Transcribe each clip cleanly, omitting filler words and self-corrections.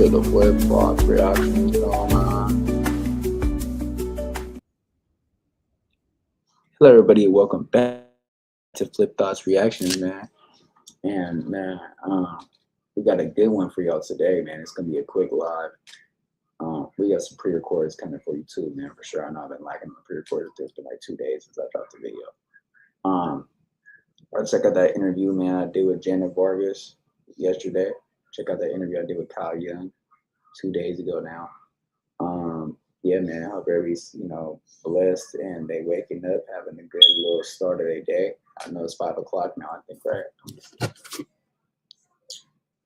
to the flip flop reactions going on. Hello, everybody. Welcome back to Flip Thoughts Reactions, man. And man, we got a good one for y'all today, man. It's gonna be a quick live. We got some pre-records coming for you too, man, for sure. I know I've been lacking the pre-recorded. It's been like 2 days since I dropped the video. Check out that interview, man, I did with Janet Vargas yesterday. Check out that interview I did with Kyle Young 2 days ago now. Yeah, man, I hope everybody's, blessed and they waking up, having a good little start of their day. I know it's 5 o'clock now, I think, right?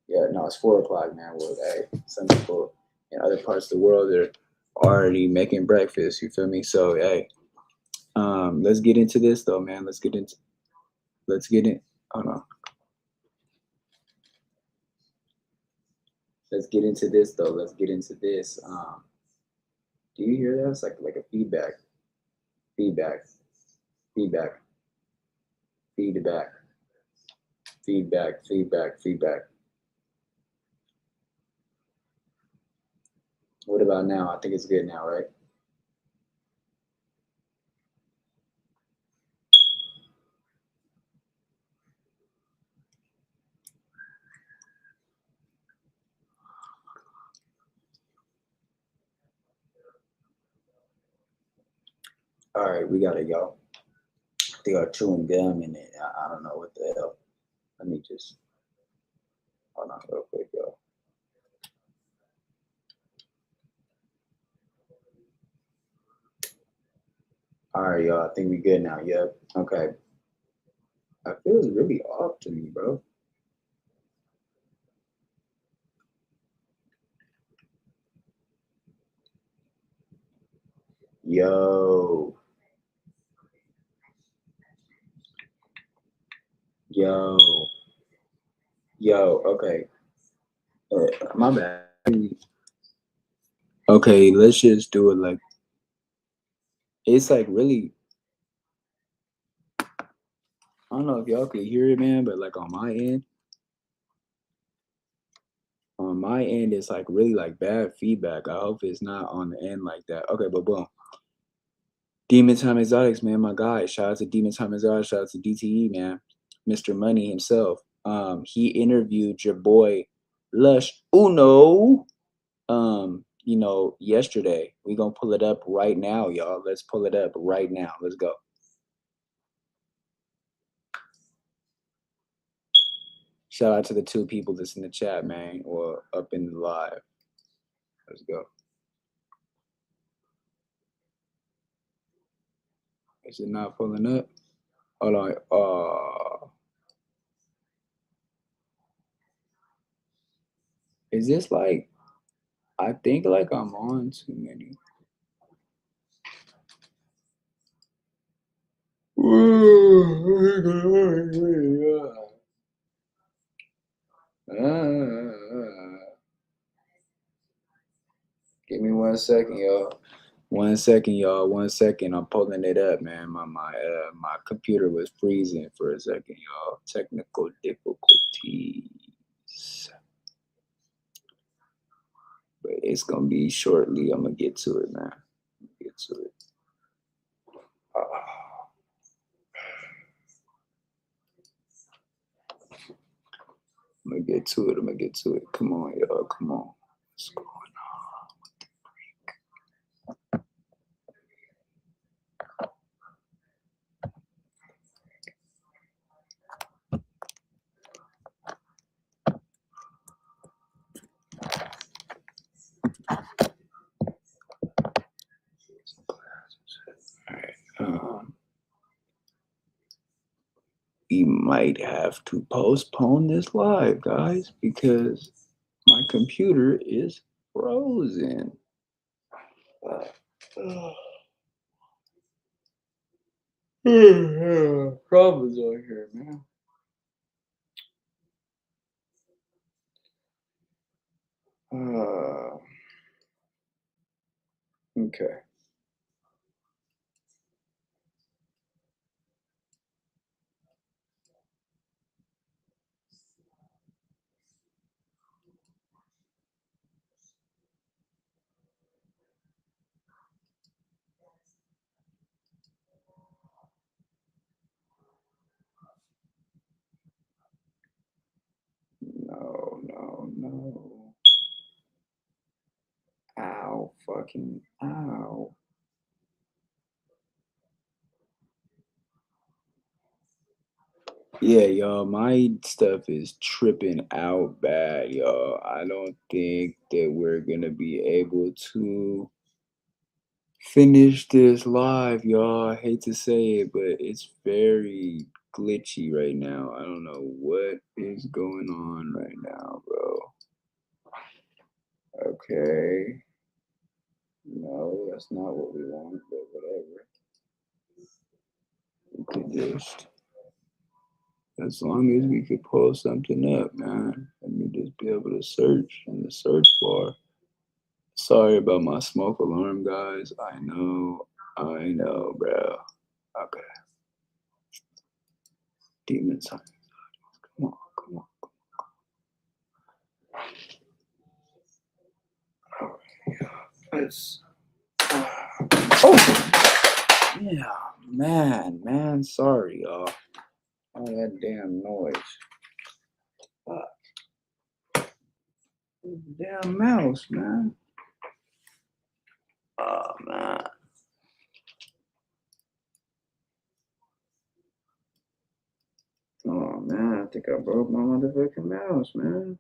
Yeah, no, it's 4 o'clock now. Well, hey, some people in other parts of the world are already making breakfast, you feel me? So, hey, let's get into this though, man. Let's get in. Hold on. Let's get into this though. Let's get into this. Do you hear that? It's like a feedback. Feedback. What about now? I think it's good now, right? All right, we got it, y'all. They are chewing gum in it. I don't know what the hell. Let me just hold on real quick, y'all. All right, y'all. I think we good now. Yep. Okay. I feel it's really off to me, bro. Yo. Okay. My bad. Okay, let's just do it like it's like really. I don't know if y'all could hear it, man, but like on my end, it's like really like bad feedback. I hope it's not on the end like that. Okay, but boom. Demon Time Exotics, man, my guy. Shout out to Demon Time Exotics. Shout out to DTE, man. Mr. Money himself. He interviewed your boy Lush Uno. Yesterday. We're gonna pull it up right now, y'all. Let's pull it up right now. Let's go. Shout out to the 2 people that's in the chat, man, or up in the live. Let's go. Is it not pulling up? Hold on. Is this like, I think like I'm on too many. Give me 1 second, y'all. 1 second, y'all. 1 second. I'm pulling it up, man. My computer was freezing for a second, y'all. Technical difficulties. But it's gonna be shortly. I'm gonna get to it, man. Get to it. I'm gonna get to it. Come on, y'all. Come on. What's going on with the freak? All right. We might have to postpone this live, guys, because my computer is frozen. Problems over here, man. Okay. fucking ow. Yeah, y'all, my stuff is tripping out bad, y'all. I don't think that we're gonna be able to finish this live, y'all. I hate to say it, but it's very glitchy right now. I don't know what is going on right now, bro. Okay. No, that's not what we want, but whatever. We could just, as long as we could pull something up, man. Let me just be able to search in the search bar. Sorry about my smoke alarm, guys. I know, bro. Okay. Demon sign. Come on, come on. All right. Let's. Oh, yeah, man. Sorry, y'all. All that damn noise. Fuck. Damn mouse, man. Oh, man. Oh, man. I think I broke my motherfucking mouse, man.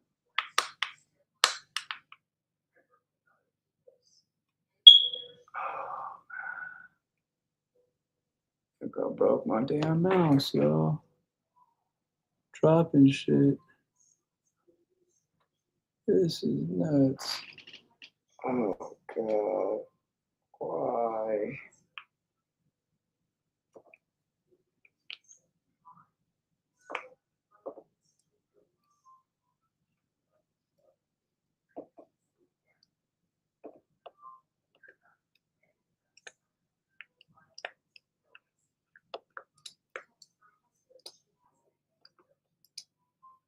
I think I broke my damn mouse, y'all. Dropping shit. This is nuts. Oh, God. Why?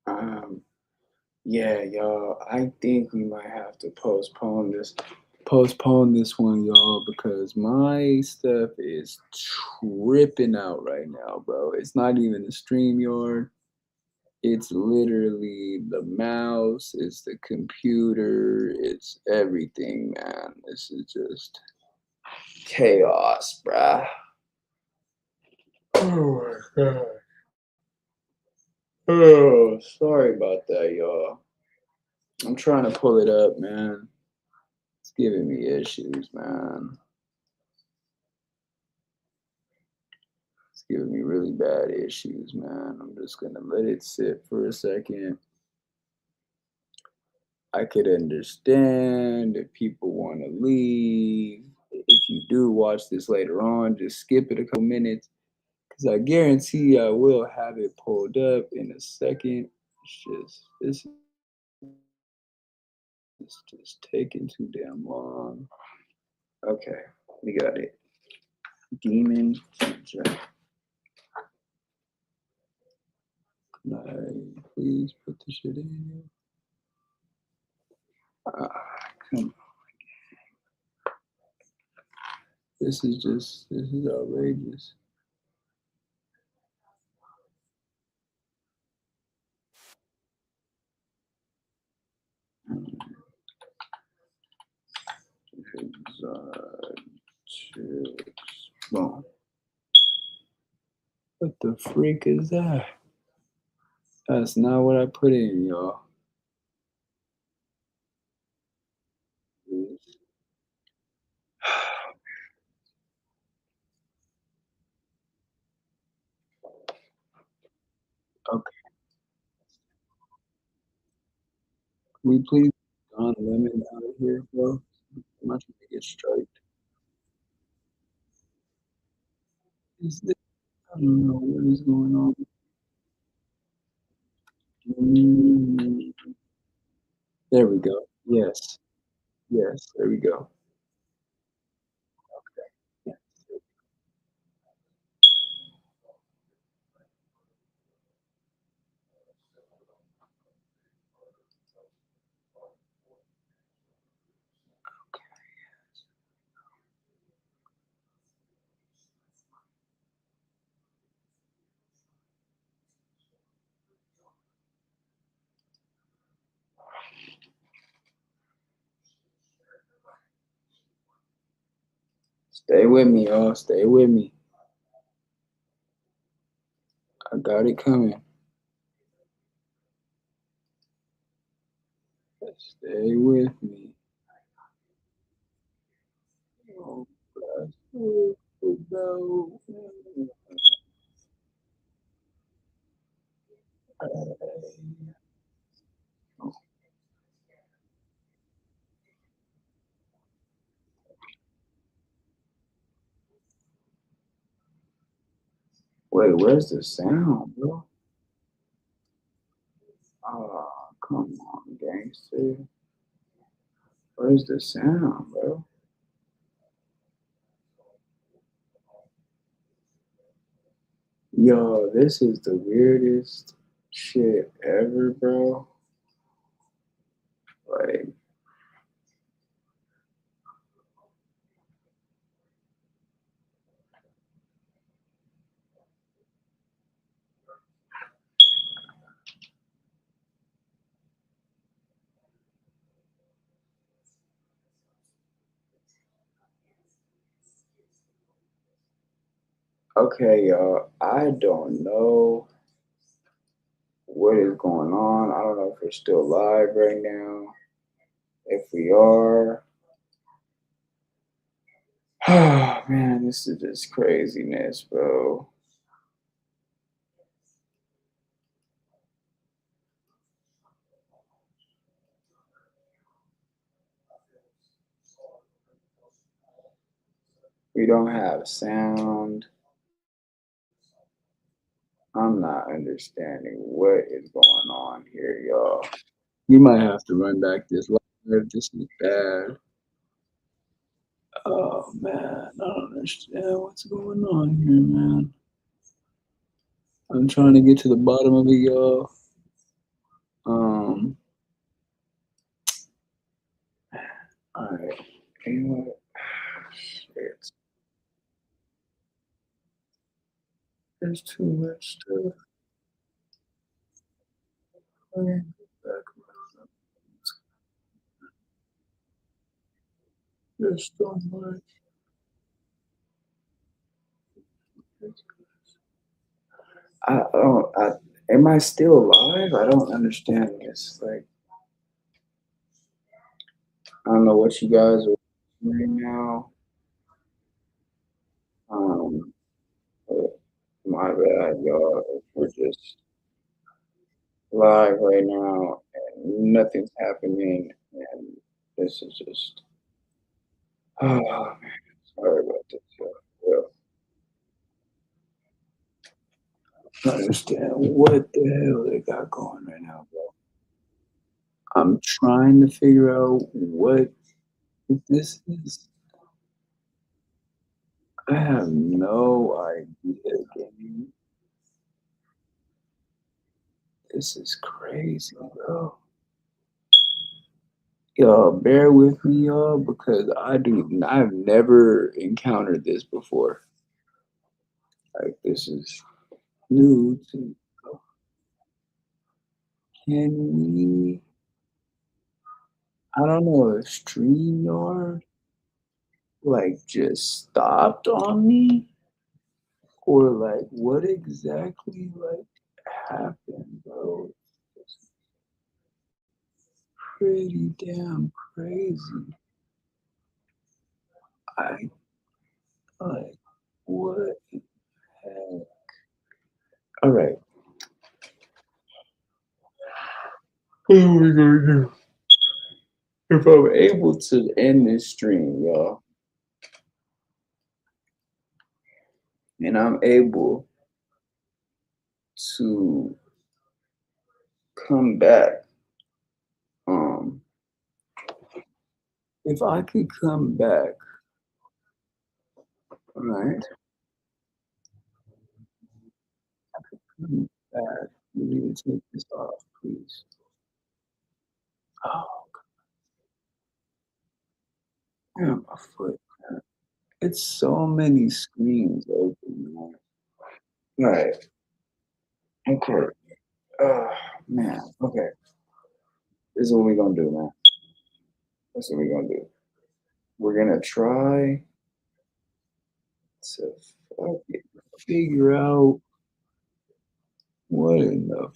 Um, yeah, y'all. I think we might have to postpone this one, y'all, because my stuff is tripping out right now, bro. It's not even the StreamYard. It's literally the mouse, it's the computer, it's everything, man. This is just chaos, bruh. Oh my god. Oh, sorry about that, y'all. I'm trying to pull it up, man. It's giving me issues, man. It's giving me really bad issues, man. I'm just gonna let it sit for a second. I could understand if people want to leave. If you do watch this later on, just skip it a couple minutes because I guarantee I will have it pulled up in a second. It's just taking too damn long. Okay, we got it. Demon Jack. Can I please put the shit in? Ah, come on. This is outrageous. Exotics. Boom. What the freak is that? That's not what I put in, y'all. Okay, can we please Don Lemon out of here, bro? I'm not trying to get striked. Is this, I don't know what is going on. Mm, there we go. Yes, yes, there we go. Yeah. Stay with me, y'all. Stay with me. I got it coming. Stay with me. Oh, God. Oh, no. Wait, where's the sound, bro? Oh, come on, gangster. Where's the sound, bro? Yo, this is the weirdest shit ever, bro. Like, okay, y'all, I don't know what is going on. I don't know if we're still live right now. If we are, oh man, this is just craziness, bro. We don't have sound. I'm not understanding what is going on here, y'all. You might have to run back this live. This is bad. Oh man, I don't understand what's going on here, man. I'm trying to get to the bottom of it, y'all. Um, all right. You know what? Shit. There's too much stuff. There's so much. I don't. Am I still alive? I don't understand this. Like, I don't know what you guys are doing right now. Um, but my bad, y'all. If we're just live right now and nothing's happening, and this is just. Oh man, sorry about this. Well, I don't understand what the hell they got going right now, bro. I'm trying to figure out what this is. I have no idea, gang. This is crazy, bro. Y'all, bear with me, y'all, because I've never encountered this before. Like, this is new to me. Can we, I don't know if StreamYard, like, just stopped on me? Or, like, what exactly, like, happened, bro? It's pretty damn crazy. I, like, what the heck? All right. What are we gonna do? If I'm able to end this stream, y'all, and I'm able to come back, um, if I could come back, all right, come back. You need to take this off, please. Oh, damn, my foot. It's so many screens open, man. All right. Okay. Oh, man. Okay. This is what we're gonna do, man. This is what we're gonna do. We're gonna try. to fucking figure out what in the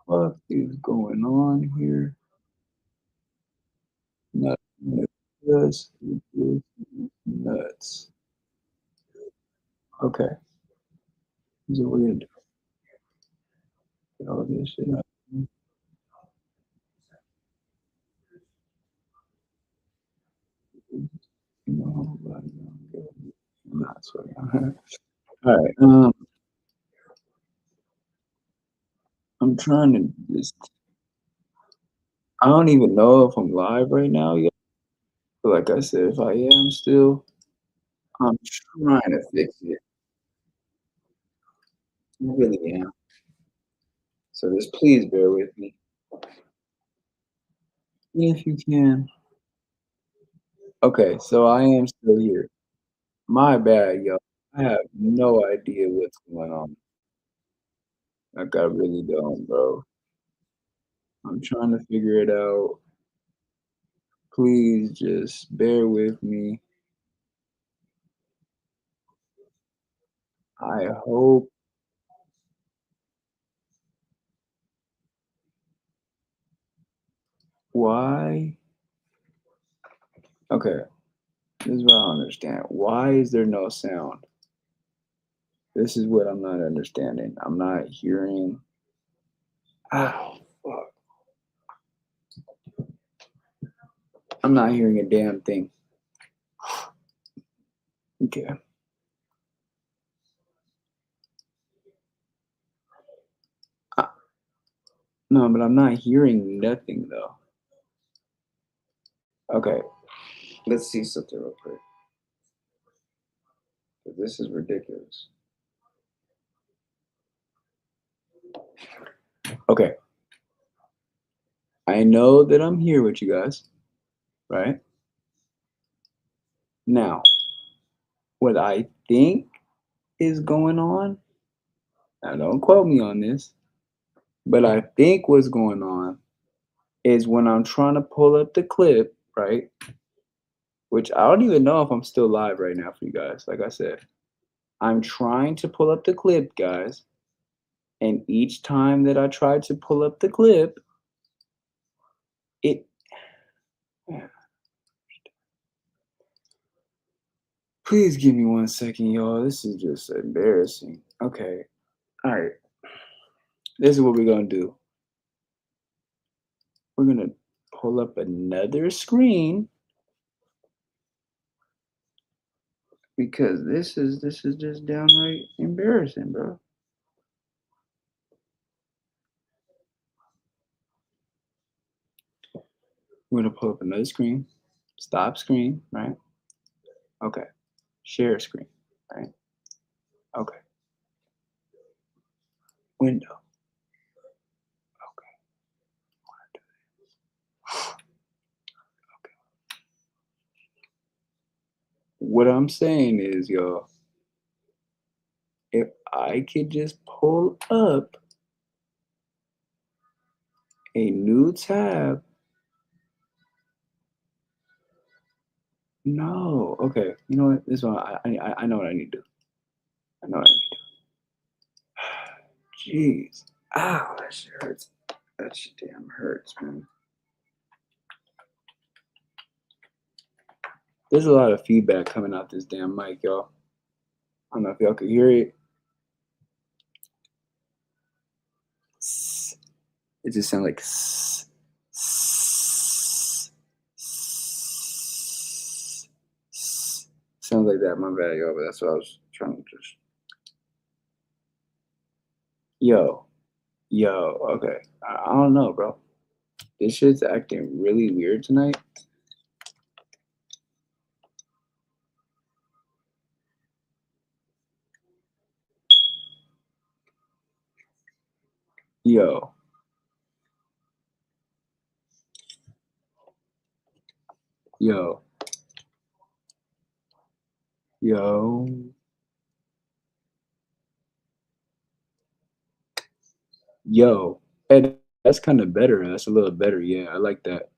fuck is going on here. Nothing just nuts. Okay, so we're gonna do all this shit out. You know, like, I'm not sweating. All right, I'm trying to just. I don't even know if I'm live right now yet. But like I said, if I am still, I'm trying to fix it. I really am. So just please bear with me if you can. Okay, so I am still here. My bad, y'all. I have no idea what's going on. Like I really don't, bro. I'm trying to figure it out. Please just bear with me. I hope why? Okay, this is what I don't understand. Why is there no sound? This is what I'm not understanding. I'm not hearing. Ow, fuck. I'm not hearing a damn thing. Okay. Uh, no, but I'm not hearing nothing though. Okay, let's see something real quick. This is ridiculous. Okay, I know that I'm here with you guys, right? Now, what I think is going on, now don't quote me on this, but I think what's going on is when I'm trying to pull up the clip, right? Which I don't even know if I'm still live right now for you guys. Like I said, I'm trying to pull up the clip, guys. And each time that I try to pull up the clip, it. Please give me 1 second, y'all. This is just embarrassing. Okay. All right. This is what we're going to do. We're going to pull up another screen because this is just downright embarrassing, bro. We're going to pull up another screen. Stop screen, right? Okay. Share screen, right? Okay. Window. Okay. What I'm saying is, y'all, if I could just pull up a new tab. No. Okay. You know what? This one, I know what I need to do. I know what I need to do. Jeez. Ow, that shit hurts. That shit damn hurts, man. There's a lot of feedback coming out this damn mic, y'all. I don't know if y'all can hear it. It just sounds like sounds like that. My bad, y'all, but that's what I was trying to just. Yo, okay. I don't know, bro. This shit's acting really weird tonight. Yo. Yo. Yo. Yo. Hey, that's kind of better. That's a little better. Yeah, I like that.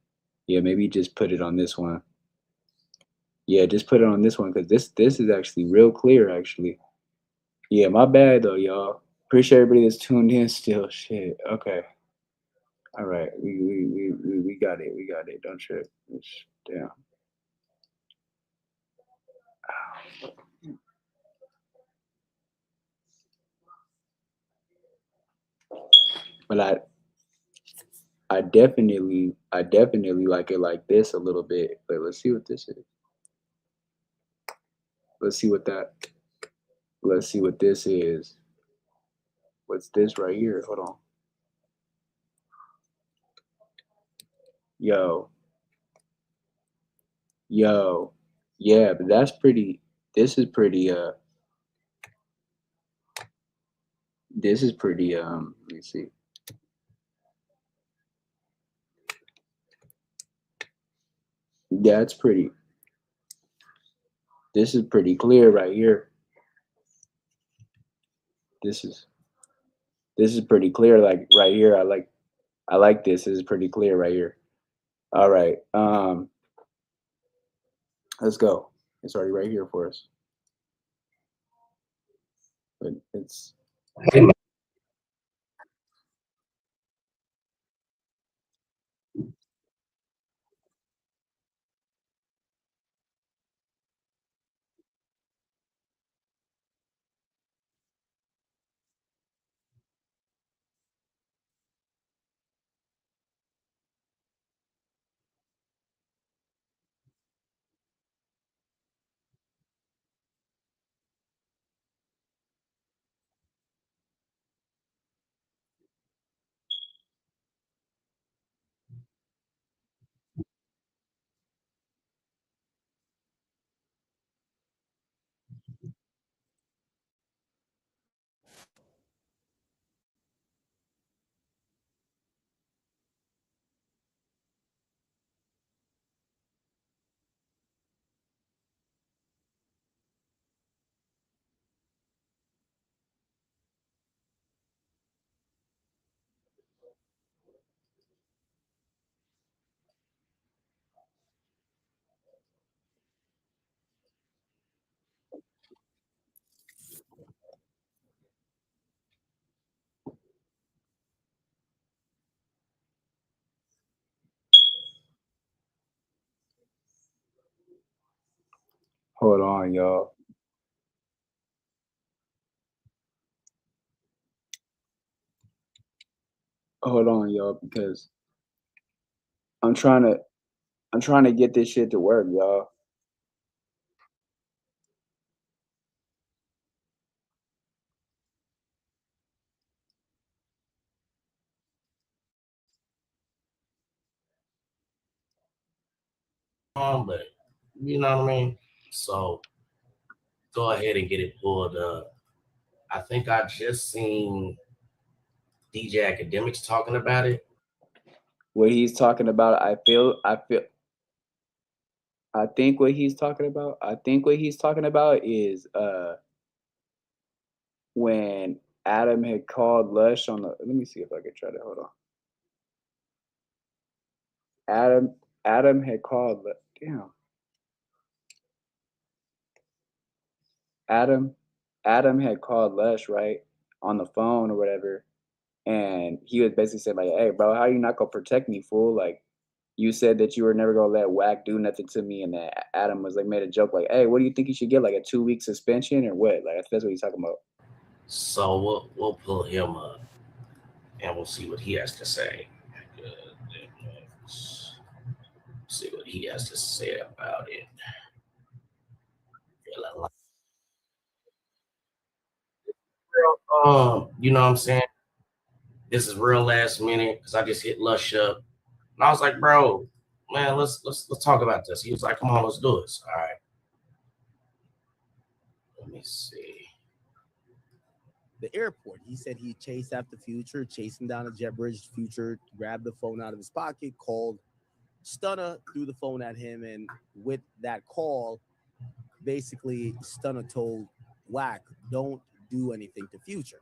Yeah, maybe just put it on this one. Yeah, just put it on this one because this is actually real clear. Actually, yeah, my bad though, y'all. Appreciate everybody that's tuned in still. Shit. Okay. All right. We got it. We got it. Don't trip. Damn. But I definitely like it like this a little bit. But let's see what this is. Let's see what that. Let's see what this is. What's this right here? Hold on. Yo, yo. Yeah, but that's pretty. This is pretty. This is pretty. Let me see. That's pretty. This is pretty clear right here. This is this is pretty clear. Like right here. I like this. This is pretty clear right here. All right. Let's go. It's already right here for us. But it's hold on, y'all. Hold on, y'all, because I'm trying to I'm trying to get this shit to work, y'all. But you know what I mean? So go ahead and get it pulled up. I think I just seen DJ Academics talking about it. What he's talking about, I think what he's talking about is when Adam had called Lush on the let me see if I can try to hold on. Adam had called damn. Adam Adam had called Lush, right? On the phone or whatever. And he was basically saying, like, hey bro, how you not gonna protect me, fool? Like you said that you were never gonna let Whack do nothing to me, and that Adam was like made a joke like, hey, what do you think you should get? Like a 2 week suspension or what? Like that's what he's talking about. So we'll pull him up and we'll see what he has to say. Academics. See what he has to say about it. You know what I'm saying? This is real last minute because I just hit Lush up, and I was like, bro, man, let's talk about this. He was like, come on, let's do this. All right, let me see. The airport. He said he chased after Future, chasing down a jet bridge. Future grabbed the phone out of his pocket, called Stunner, threw the phone at him, and with that call, basically Stunner told Whack, "Don't do anything to Future."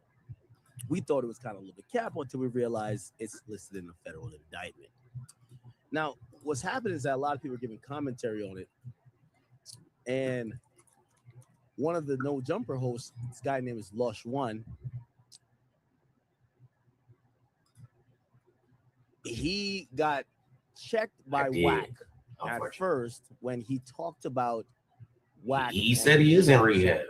We thought it was kind of a little bit cap until we realized it's listed in the federal indictment. Now, what's happening is that a lot of people are giving commentary on it. And one of the No Jumper hosts, this guy named is Lush One, he got checked by Whack at first when he talked about Whack. He said he is in rehab.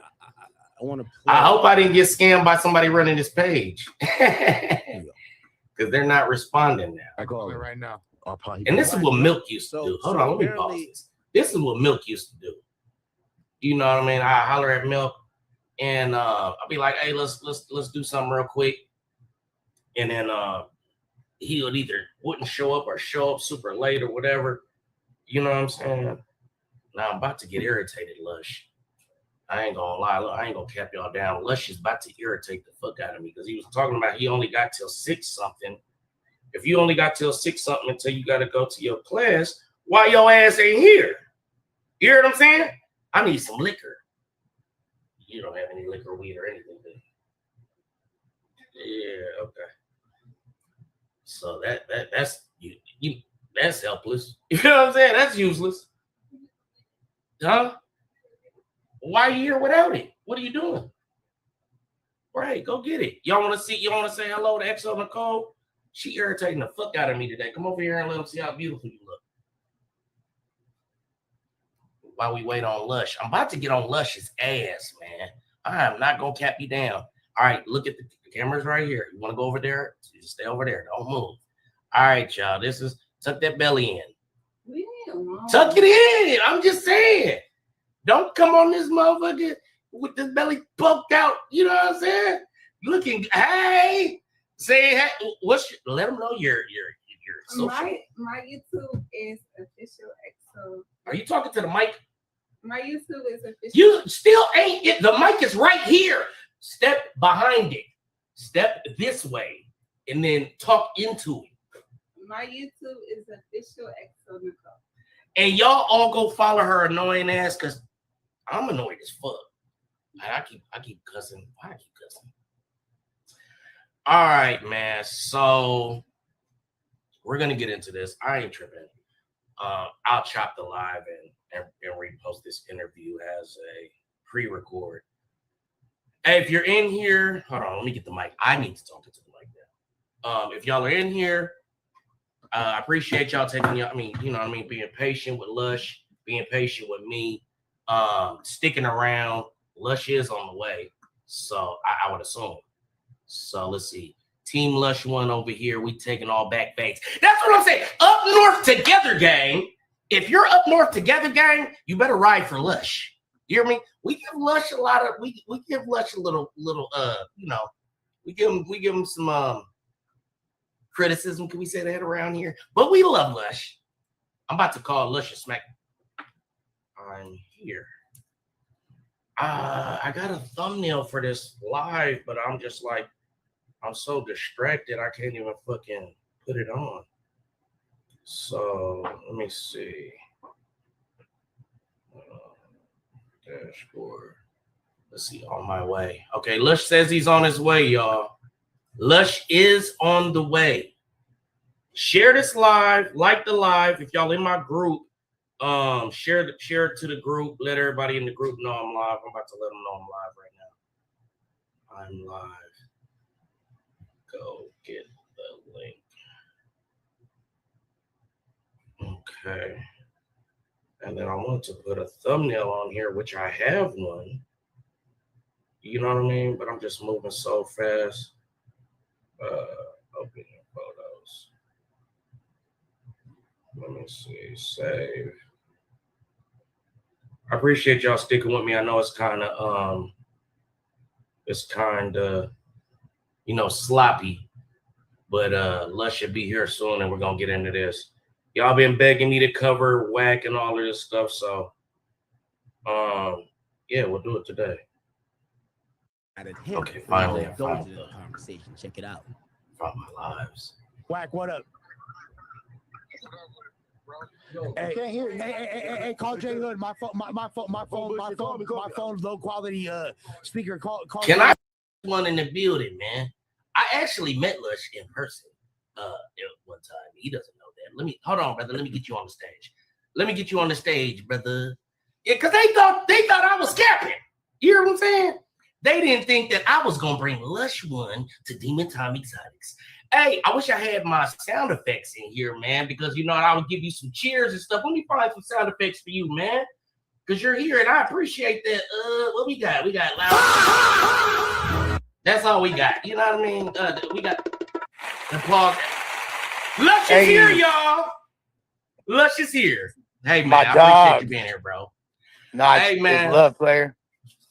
I want to play. I hope I didn't get scammed by somebody running this page. Because they're not responding now. I call it right now. And this is what Milk used to do. Hold on, let me pause this. This is what Milk used to do. You know what I mean? I holler at Milk and I'll be like, hey, let's do something real quick. And then he would either wouldn't show up or show up super late or whatever. You know what I'm saying? Now I'm about to get irritated, Lush. I ain't gonna lie, look, I ain't gonna cap y'all down. Lush is about to irritate the fuck out of me because he was talking about he only got till 6 something. If you only got till 6 something until you gotta go to your class, why your ass ain't here? You hear what I'm saying? I need some liquor. You don't have any liquor, weed, or anything, do you? Yeah, okay. So that's you that's helpless. You know what I'm saying? That's useless. Huh? Why are you here without it? What are you doing? Right, go get it. Y'all want to say hello to XO Nicole? She irritating the fuck out of me today. Come over here and let them see how beautiful you look. While we wait on Lush. I'm about to get on Lush's ass, man. I am not going to cap you down. All right, look at the cameras right here. You want to go over there? Just stay over there. Don't move. All right, y'all. This is, tuck that belly in. Tuck it in. I'm just saying. Don't come on this motherfucker with this belly poked out. You know what I'm saying? Looking, hey, say, hey, let them know your social. My YouTube is official XO. Are you talking to the mic? My YouTube is official. You still ain't it. The mic is right here. Step behind it. Step this way, and then talk into it. My YouTube is official XO Nicole. And y'all all go follow her annoying ass because I'm annoyed as fuck. I keep cussing. Why I keep cussing? All right, man. So we're gonna get into this. I ain't tripping. I'll chop the live and repost this interview as a pre-record. Hey, if you're in here, hold on, let me get the mic. I need to talk into the mic now. If y'all are in here, I appreciate y'all taking y'all, being patient with Lush, being patient with me, sticking around. Lush is on the way, so I would assume. So let's see. Team Lush One over here. We taking all back banks. That's what I'm saying. Up north together, gang. If you're up north together, gang, you better ride for Lush. You hear me? We give Lush a lot of. We give Lush a little. We give him some criticism. Can we say that around here? But we love Lush. I'm about to call Lush a smack. I'm here. I got a thumbnail for this live, but I'm just like. I'm so distracted, I can't even fucking put it on. So, let me see. Dashboard. Let's see, on my way. Okay, Lush says he's on his way, y'all. Lush is on the way. Share this live, like the live. If y'all in my group, share it to the group. Let everybody in the group know I'm live. I'm about to let them know I'm live right now. I'm live. Go get the link. Okay. And then I want to put a thumbnail on here, which I have one. You know what I mean? But I'm just moving so fast. Open your photos. Let me see. Save. I appreciate y'all sticking with me. I know it's kind of sloppy, but Lush should be here soon, and we're gonna get into this. Y'all been begging me to cover Whack and all of this stuff, so yeah, we'll do it today. Okay, finally, I found the conversation. Check it out. Found my lives. Whack, what up? Hey, can't hear you. Hey, call Jay Hood. My phone, low quality speaker. Call. Can I one in the building, man? I actually met Lush in person one time. He doesn't know that. Hold on, brother. Let me get you on the stage. Brother. Yeah, because they thought I was capping. You hear what I'm saying? They didn't think that I was gonna bring Lush One to Demon Time Exotics. Hey, I wish I had my sound effects in here, man, because you know I would give you some cheers and stuff. Let me find some sound effects for you, man, because you're here and I appreciate that. What we got? We got loud. That's all we got. You know what I mean? We got applause. Lush is here, y'all. Lush is here. Hey, man, I appreciate you being here, bro. Nice. Hey, man. Love, player.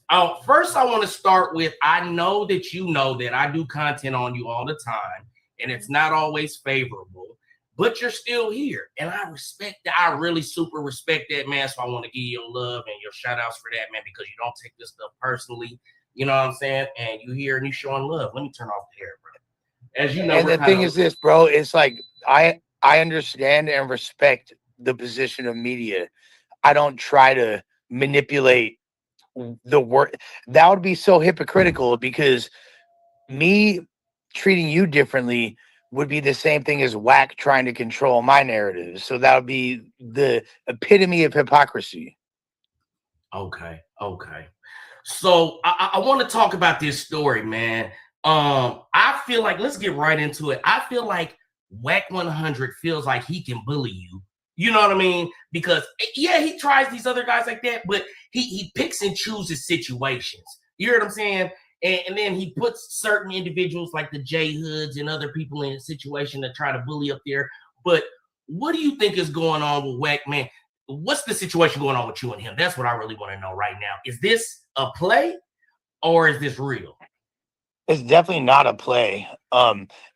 Oh, first I want to start with, I know that you know that I do content on you all the time, and it's not always favorable, but you're still here. And I respect that. I really super respect that, man. So I want to give you your love and your shout outs for that, man, because you don't take this stuff personally. You know what I'm saying? And you here and you showing love. Let me turn off the hair, bro. As you know, and the thing is this, bro, it's like I understand and respect the position of media. I don't try to manipulate the word. That would be so hypocritical, because me treating you differently would be the same thing as whack trying to control my narrative. So that would be the epitome of hypocrisy. Okay. So I want to talk about this story, man. I feel like, let's get right into it. I feel like Whack 100 feels like he can bully you. You know what I mean? Because yeah, he tries these other guys like that, but he picks and chooses situations. You hear what I'm saying? And then he puts certain individuals like the J Hoods and other people in a situation to try to bully up there. But what do you think is going on with Whack, man? What's the situation going on with you and him? That's what I really want to know right now. Is this a play or is this real? It's definitely not a play.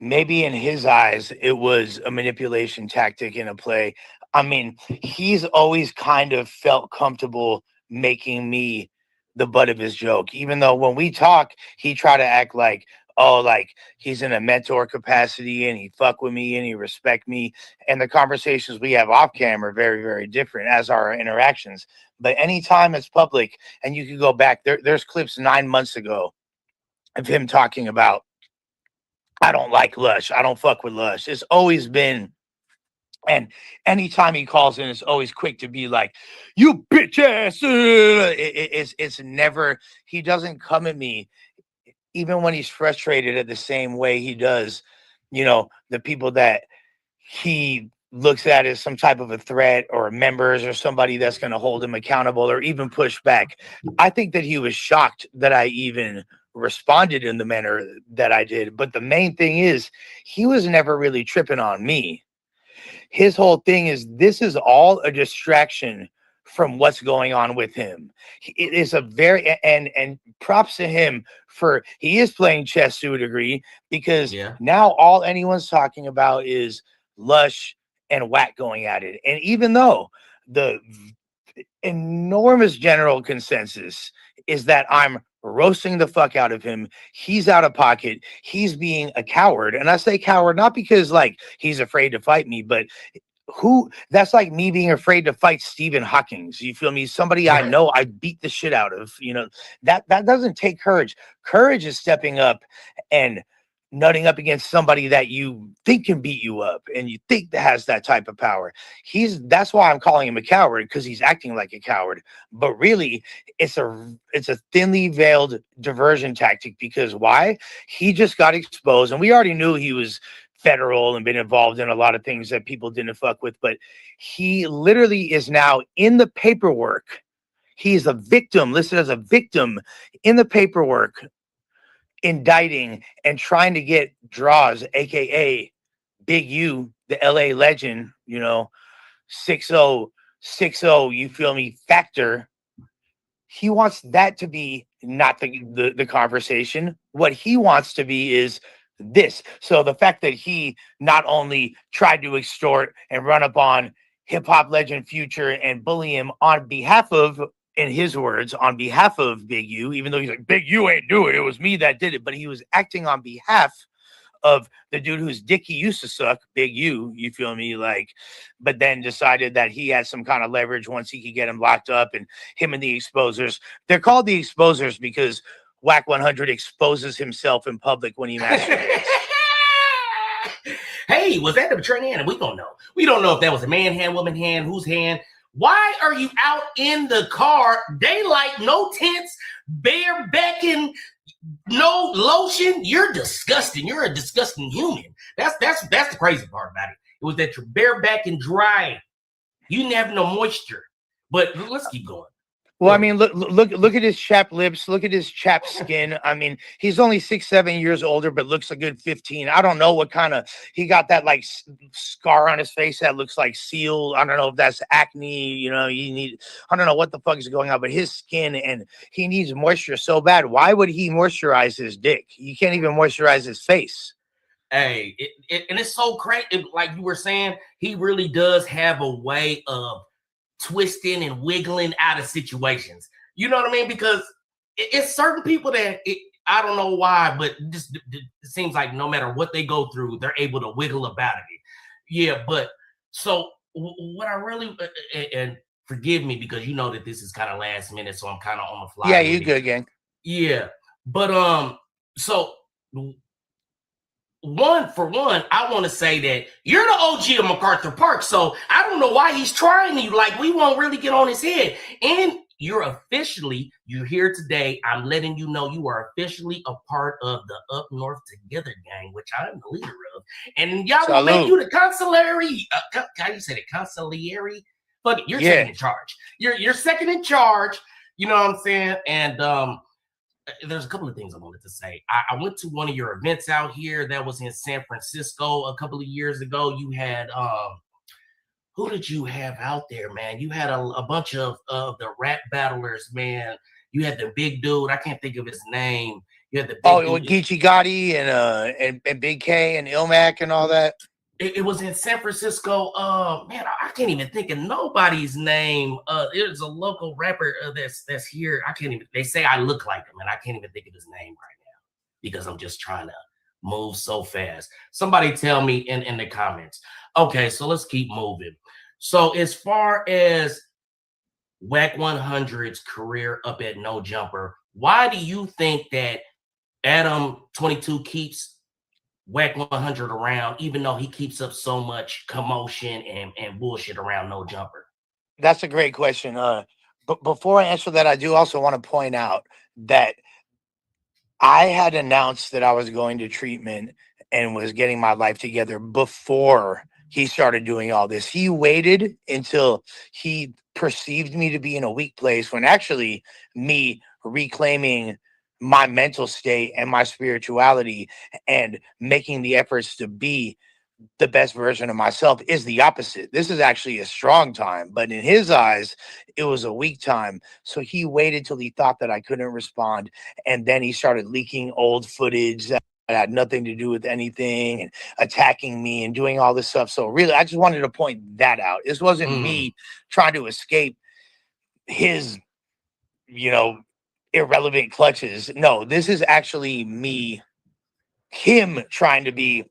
Maybe in his eyes, it was a manipulation tactic in a play. I mean, he's always kind of felt comfortable making me the butt of his joke, even though when we talk, he try to act like, oh, like he's in a mentor capacity and he fuck with me and he respect me. And the conversations we have off camera are very, very different, as our interactions. But anytime it's public, and you can go back, there's clips 9 months ago of him talking about, I don't like Lush, I don't fuck with Lush. It's always been, and anytime he calls in, it's always quick to be like, you bitch ass. It's never, he doesn't come at me, even when he's frustrated, at the same way he does, you know, the people that he looks at as some type of a threat or members or somebody that's going to hold him accountable or even push back. I think that he was shocked that I even responded in the manner that I did. But the main thing is, he was never really tripping on me. His whole thing is, this is all a distraction from what's going on with him. It is a very, and props to him for, he is playing chess to a degree, because now all anyone's talking about is Lush and Whack going at it. And even though the enormous general consensus is that I'm roasting the fuck out of him, he's out of pocket, he's being a coward. And I say coward not because like he's afraid to fight me, but that's like me being afraid to fight Stephen Hawking. You feel me? Somebody I know I beat the shit out of. You know, that doesn't take courage. Courage is stepping up and nutting up against somebody that you think can beat you up and you think that has that type of power. That's why I'm calling him a coward, because he's acting like a coward. But really, it's a thinly veiled diversion tactic. Because why? He just got exposed, and we already knew he was federal and been involved in a lot of things that people didn't fuck with, but he literally is now in the paperwork. He's a victim, listed as a victim in the paperwork, indicting and trying to get Draws, aka Big U, the LA legend, you know, 6060, you feel me, factor. He wants that to be not the conversation. What he wants to be is this. So the fact that he not only tried to extort and run up on hip hop legend Future and bully him on behalf of, in his words, on behalf of Big U, even though he's like, Big U ain't do it, it was me that did it, but he was acting on behalf of the dude whose dick he used to suck, Big U, you feel me? Like, but then decided that he had some kind of leverage once he could get him locked up, and him and the exposers. They're called the exposers because Whack 100 exposes himself in public when he masturbates. Hey, was that the betraying hand? We don't know. We don't know if that was a man hand, woman hand, whose hand. Why are you out in the car, daylight, no tents, bare backing, no lotion? You're disgusting. You're a disgusting human. That's the crazy part about it. It was that you're bare back and dry. You didn't have no moisture. But let's keep going. Well, I mean, look at his chapped lips. Look at his chapped skin. I mean, he's only 6-7 years older, but looks a good 15. I don't know what kind of, he got that like scar on his face that looks like seal. I don't know if that's acne. You know, I don't know what the fuck is going on, but his skin, and he needs moisture so bad. Why would he moisturize his dick? You can't even moisturize his face. Hey, and it's so crazy. Like you were saying, he really does have a way of twisting and wiggling out of situations. You know what I mean? Because it's certain people that I don't know why, but just it seems like no matter what they go through, they're able to wiggle about it. Yeah, but so what I really and forgive me because you know that this is kind of last minute, so I'm kind of on the fly. Yeah, you good, gang. Yeah, but so. One, I want to say that you're the OG of MacArthur Park, so I don't know why he's trying you. Like, we won't really get on his head. And you're here today. I'm letting you know you are officially a part of the Up North Together gang, which I'm the leader of. And y'all will make you the consigliere. How do you say it? Consigliere? But you're second in charge. You're second in charge. You know what I'm saying? And there's a couple of things I wanted to say. I went to one of your events out here that was in San Francisco a couple of years ago. You had who did you have out there, man? You had a bunch of the rap battlers, man. You had the big dude. I can't think of his name. You had the big dude. Geechee Gotti and Big K and Ilmac and all that. It was in San Francisco. Man, I can't even think of nobody's name. It was a local rapper that's here. I can't even. They say I look like him, and I can't even think of his name right now because I'm just trying to move so fast. Somebody tell me in the comments. Okay, so let's keep moving. So as far as WAC 100's career up at No Jumper, why do you think that Adam 22 keeps WAC 100 around, even though he keeps up so much commotion and bullshit around No Jumper? That's a great question. But before I answer that, I do also want to point out that I had announced that I was going to treatment and was getting my life together before he started doing all this. He waited until he perceived me to be in a weak place when actually me reclaiming my mental state and my spirituality and making the efforts to be the best version of myself is the opposite. This is actually a strong time, but in his eyes, it was a weak time. So he waited till he thought that I couldn't respond. And then he started leaking old footage that had nothing to do with anything and attacking me and doing all this stuff. So really, I just wanted to point that out. This wasn't me trying to escape his, irrelevant clutches. No, this is actually him trying to be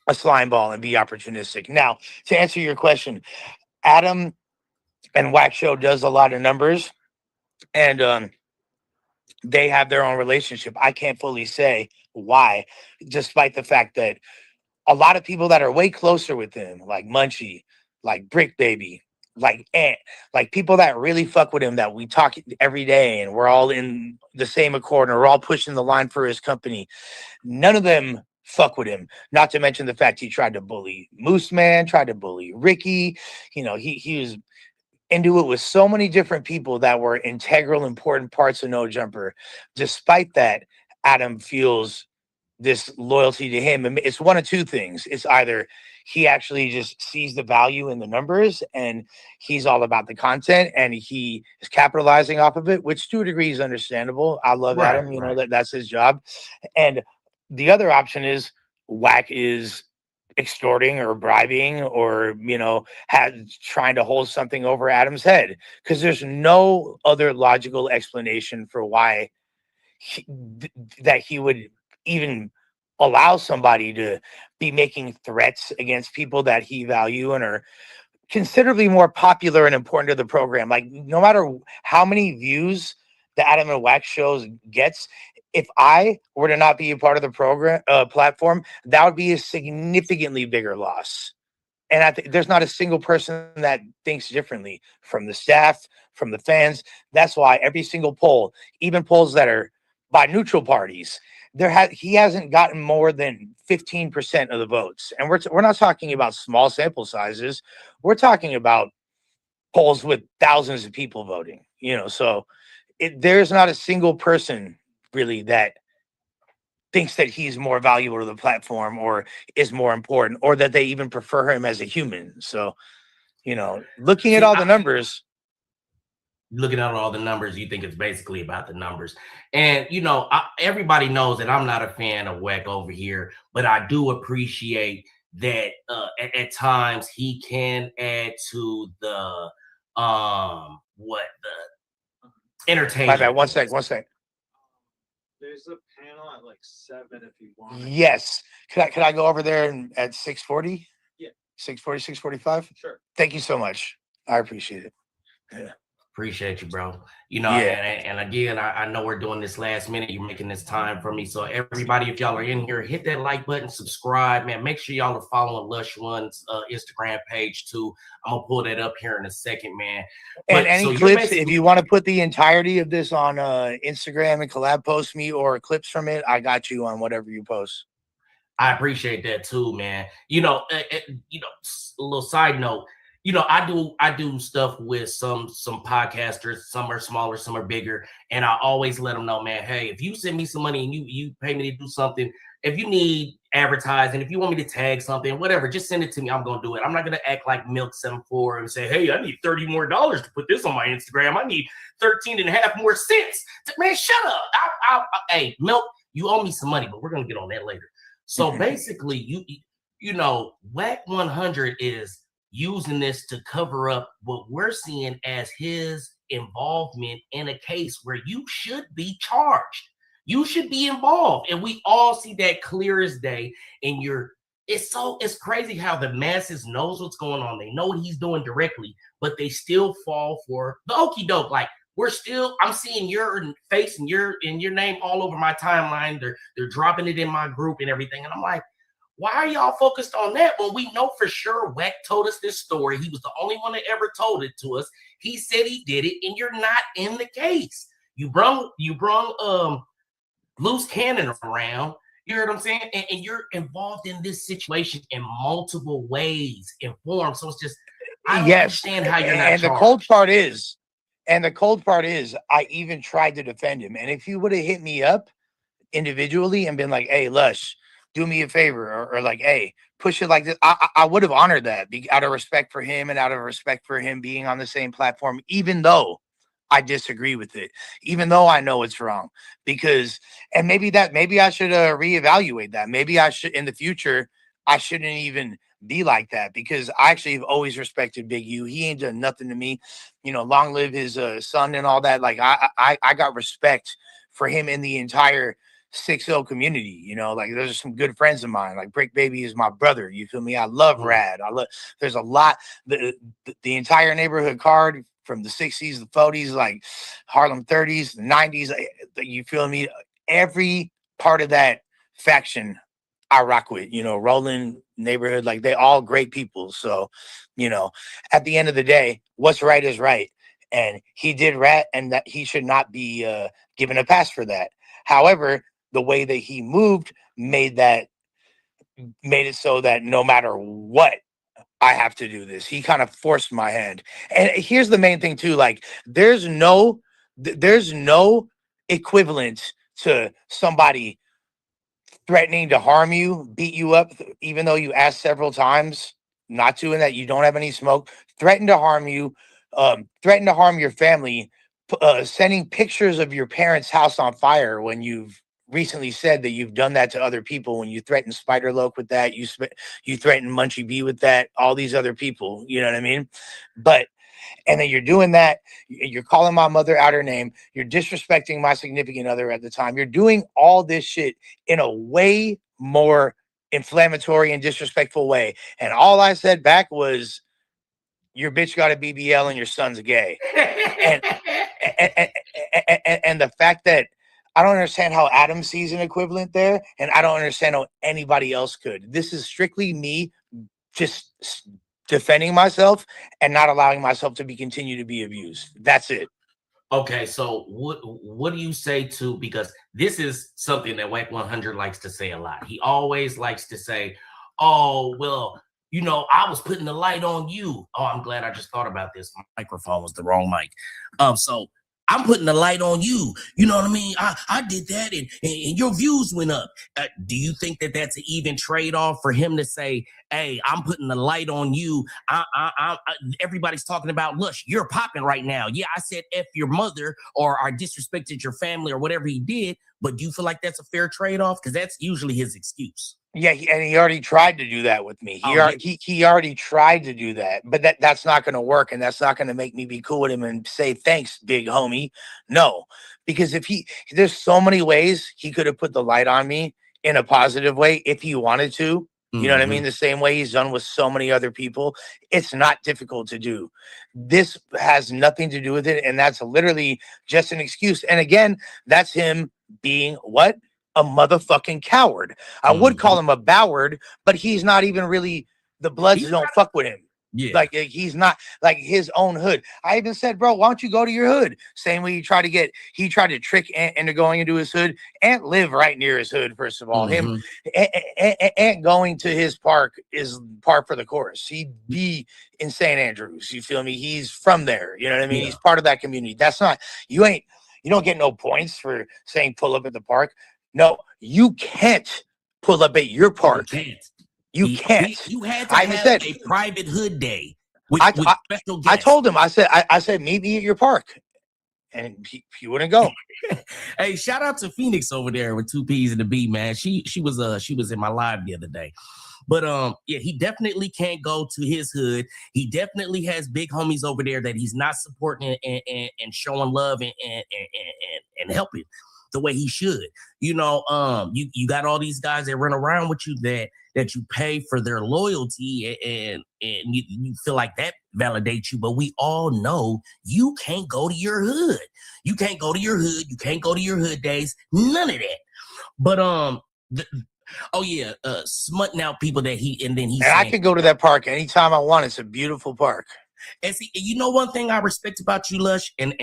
a slime ball and be opportunistic. Now, to answer your question, Adam and WAC Show does a lot of numbers, and they have their own relationship. I can't fully say why, despite the fact that a lot of people that are way closer with him, like Munchie, like Brick Baby, like Ant, like people that really fuck with him, that we talk every day and we're all in the same accord and we're all pushing the line for his company. None of them fuck with him. Not to mention the fact he tried to bully Moose Man, tried to bully Ricky. He was into it with so many different people that were integral, important parts of No Jumper. Despite that, Adam feels this loyalty to him. And it's one of two things. It's either he actually just sees the value in the numbers and he's all about the content and he is capitalizing off of it, which to a degree is understandable. I love Adam, know, that's his job. And the other option is WAC is extorting or bribing or, trying to hold something over Adam's head, because there's no other logical explanation for why that he would even allow somebody to be making threats against people that he value and are considerably more popular and important to the program. Like, no matter how many views the Adam and WAC shows gets, if I were to not be a part of the program platform, that would be a significantly bigger loss. And I think there's not a single person that thinks differently from the staff, from the fans. That's why every single poll, even polls that are by neutral parties, he hasn't gotten more than 15% of the votes. And we're not talking about small sample sizes. We're talking about polls with thousands of people voting. So there's not a single person really that thinks that he's more valuable to the platform or is more important or that they even prefer him as a human. So, looking at all the numbers. Looking at all the numbers, you think it's basically about the numbers. And, everybody knows that I'm not a fan of Weck over here, but I do appreciate that at times he can add to the entertainment. My bad. One sec. There's a panel at like 7 if you want. Yes. Could I go over there at 6:40? Yeah. 6:40, 6:45? Sure. Thank you so much. I appreciate it. Yeah. Appreciate you, bro. Yeah. And again, I know we're doing this last minute. You're making this time for me. So everybody, if y'all are in here, hit that like button, subscribe, man. Make sure y'all are following Lush One's Instagram page too. I'm gonna pull that up here in a second, man. And any clips, if you want to put the entirety of this on Instagram and collab post me or clips from it, I got you on whatever you post. I appreciate that too, man. A little side note. I do stuff with some podcasters. Some are smaller, some are bigger, and I always let them know, man. Hey, if you send me some money and you pay me to do something, if you need advertising, if you want me to tag something, whatever, just send it to me. I'm gonna do it. I'm not gonna act like Milk74 and say, hey, I need $30 more to put this on my Instagram. I need 13.5 more cents. Man, shut up. Hey, Milk, you owe me some money, but we're gonna get on that later. So basically, Wack 100 is using this to cover up what we're seeing as his involvement in a case where you should be charged. You should be involved. And we all see that clear as day. And it's crazy how the masses knows what's going on. They know what he's doing directly, but they still fall for the okie doke. Like I'm seeing your face and your name all over my timeline. They're dropping it in my group and everything. And I'm like, why are y'all focused on that when we know for sure Weck told us this story? He was the only one that ever told it to us. He said he did it, and you're not in the case. You brung loose cannon around. You heard what I'm saying? And you're involved in this situation in multiple ways, informed. So it's just I don't understand how you're not. And the cold part is, I even tried to defend him. And if he would have hit me up individually and been like, "Hey, Lush, do me a favor," or like, hey, push it like this, I would have honored that out of respect for him and out of respect for him being on the same platform, even though I disagree with it, even though I know it's wrong. And maybe I should reevaluate that. Maybe I should, in the future, I shouldn't even be like that, because I actually have always respected Big U. He ain't done nothing to me. Long live his son and all that. Like I got respect for him in the entire 6-0 community. Like those are some good friends of mine. Like Brick Baby is my brother. You feel me? I love Rad. There's a lot, the entire neighborhood card from the 60s, the 40s, like Harlem 30s, the 90s. You feel me? Every part of that faction I rock with, Roland neighborhood, like they all great people. So, at the end of the day, what's right is right. And he did rat, and that he should not be given a pass for that. However, the way that he moved made it so that no matter what, I have to do this. He kind of forced my hand. And here's the main thing too, like there's no equivalent to somebody threatening to harm you, beat you up, even though you asked several times not to, and that you don't have any smoke, threaten to harm you, threaten to harm your family, sending pictures of your parents' house on fire when you've recently said that you've done that to other people, when you threatened Spider Loke with that, you threatened Munchie B with that, all these other people, you know what I mean? And then you're doing that, you're calling my mother out her name, you're disrespecting my significant other at the time, you're doing all this shit in a way more inflammatory and disrespectful way. And all I said back was, your bitch got a BBL and your son's gay. And the fact that I don't understand how Adam sees an equivalent there, and I don't understand how anybody else could. This is strictly me just defending myself and not allowing myself to continue to be abused. That's it. Okay, so what do you say to, because this is something that Wack 100 likes to say a lot. He always likes to say, "Oh, well, you know, I was putting the light on you." Oh, I'm glad I just thought about this. My microphone was the wrong mic. So I'm putting the light on you. You know what I mean? I did that, and your views went up. Do you think that that's an even trade off for him to say, "Hey, I'm putting the light on you"? Everybody's talking about Lush. You're popping right now. Yeah, I said F your mother, or I disrespected your family, or whatever he did. But do you feel like that's a fair trade off? Because that's usually his excuse. Yeah, and he already tried to do that with me. Oh, He already tried to do that, but that's not going to work, and that's not going to make me be cool with him and say thanks, big homie. No, because there's so many ways he could have put the light on me in a positive way if he wanted to. You know what I mean? The same way he's done with so many other people. It's not difficult to do. This has nothing to do with it, and that's literally just an excuse. And again, that's him being what? A motherfucking coward. I would call him a Boward, but he's not even really, the Bloods don't fuck with him. Yeah. Like he's not like his own hood. I even said, bro, why don't you go to your hood? Same way he tried to trick Ant into going into his hood. Ant live right near his hood, first of all. Him Ant going to his park is par for the course. He'd be in St. Andrews. You feel me? He's from there. You know what I mean? Yeah. He's part of that community. That's not, you don't get no points for saying pull up at the park. No, you can't pull up at your park. You can't. You had to have a private hood day with special guests. I told him, I said, meet me at your park. And he wouldn't go. Hey, shout out to Phoenix over there with 2 P's and a B, man. She was in my live the other day. But yeah, he definitely can't go to his hood. He definitely has big homies over there that he's not supporting and showing love and helping the way he should. You know, you got all these guys that run around with you that you pay for their loyalty and you feel like that validates you. But we all know you can't go to your hood. You can't go to your hood. You can't go to your hood days. None of that. But smutting out people that I could go to that park anytime I want. It's a beautiful park. And see, you know, one thing I respect about you, Lush, and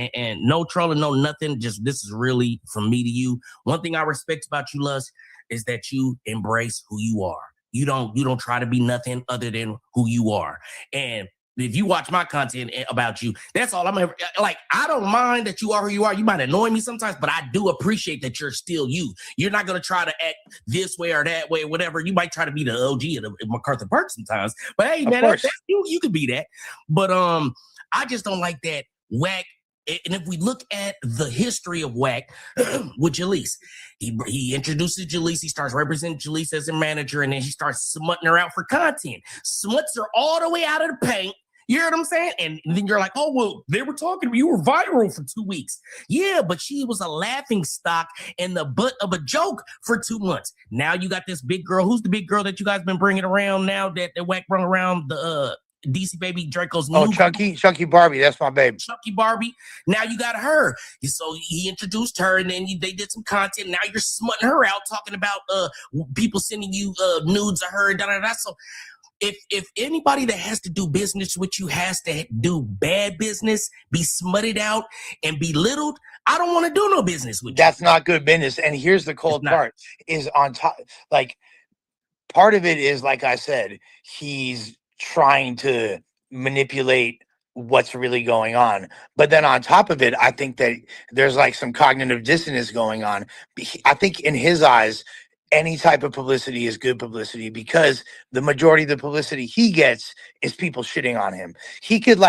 no trolling, no nothing, just this is really from me to you. One thing I respect about you, Lush, is that you embrace who you are. You don't try to be nothing other than who you are. And if you watch my content about you, that's all I'm ever like. I don't mind that you are who you are. You might annoy me sometimes, but I do appreciate that you're still you. You're not going to try to act this way or that way, whatever. You might try to be the OG of the MacArthur Park sometimes, but hey, man, that's you can be that. But I just don't like that Wack. And if we look at the history of Wack with Jalise, he introduces Jalise, he starts representing Jalise as a manager, and then he starts smutting her out for content. Smuts her all the way out of the paint. You hear what I'm saying? And then you're like, oh, well, they were talking to me. You were viral for 2 weeks. Yeah, but she was a laughing stock and the butt of a joke for 2 months. Now you got this big girl. Who's the big girl that you guys been bringing around now that Wack brought around the DC Baby Draco's new Chunky Barbie. That's my baby. Chunky Barbie. Now you got her. So he introduced her, and then they did some content. Now you're smutting her out, talking about people sending you nudes of her. So if anybody that has to do business with you has to do bad business, be smutted out and belittled, I don't want to do no business with you. That's not good business. And here's the cold part is on top. Like part of it is, like I said, he's trying to manipulate what's really going on. But then on top of it, I think that there's like some cognitive dissonance going on. I think in his eyes, any type of publicity is good publicity because the majority of the publicity he gets is people shitting on him. He could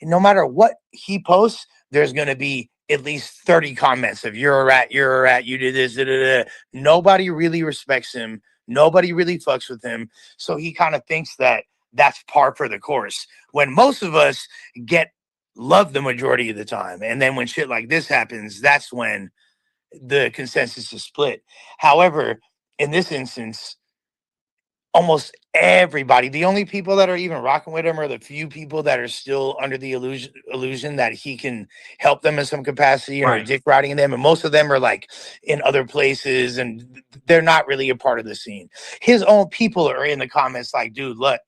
no matter what he posts, there's going to be at least 30 comments of you're a rat, you did this, da, da, da. Nobody really respects him. Nobody really fucks with him. So he kind of thinks that that's par for the course when most of us get love the majority of the time. And then when shit like this happens, that's when the consensus is split. However, in this instance, almost everybody. The only people that are even rocking with him are the few people that are still under the illusion that he can help them in some capacity and are Right. dick riding them. And most of them are like in other places and they're not really a part of the scene. His own people are in the comments like, dude, let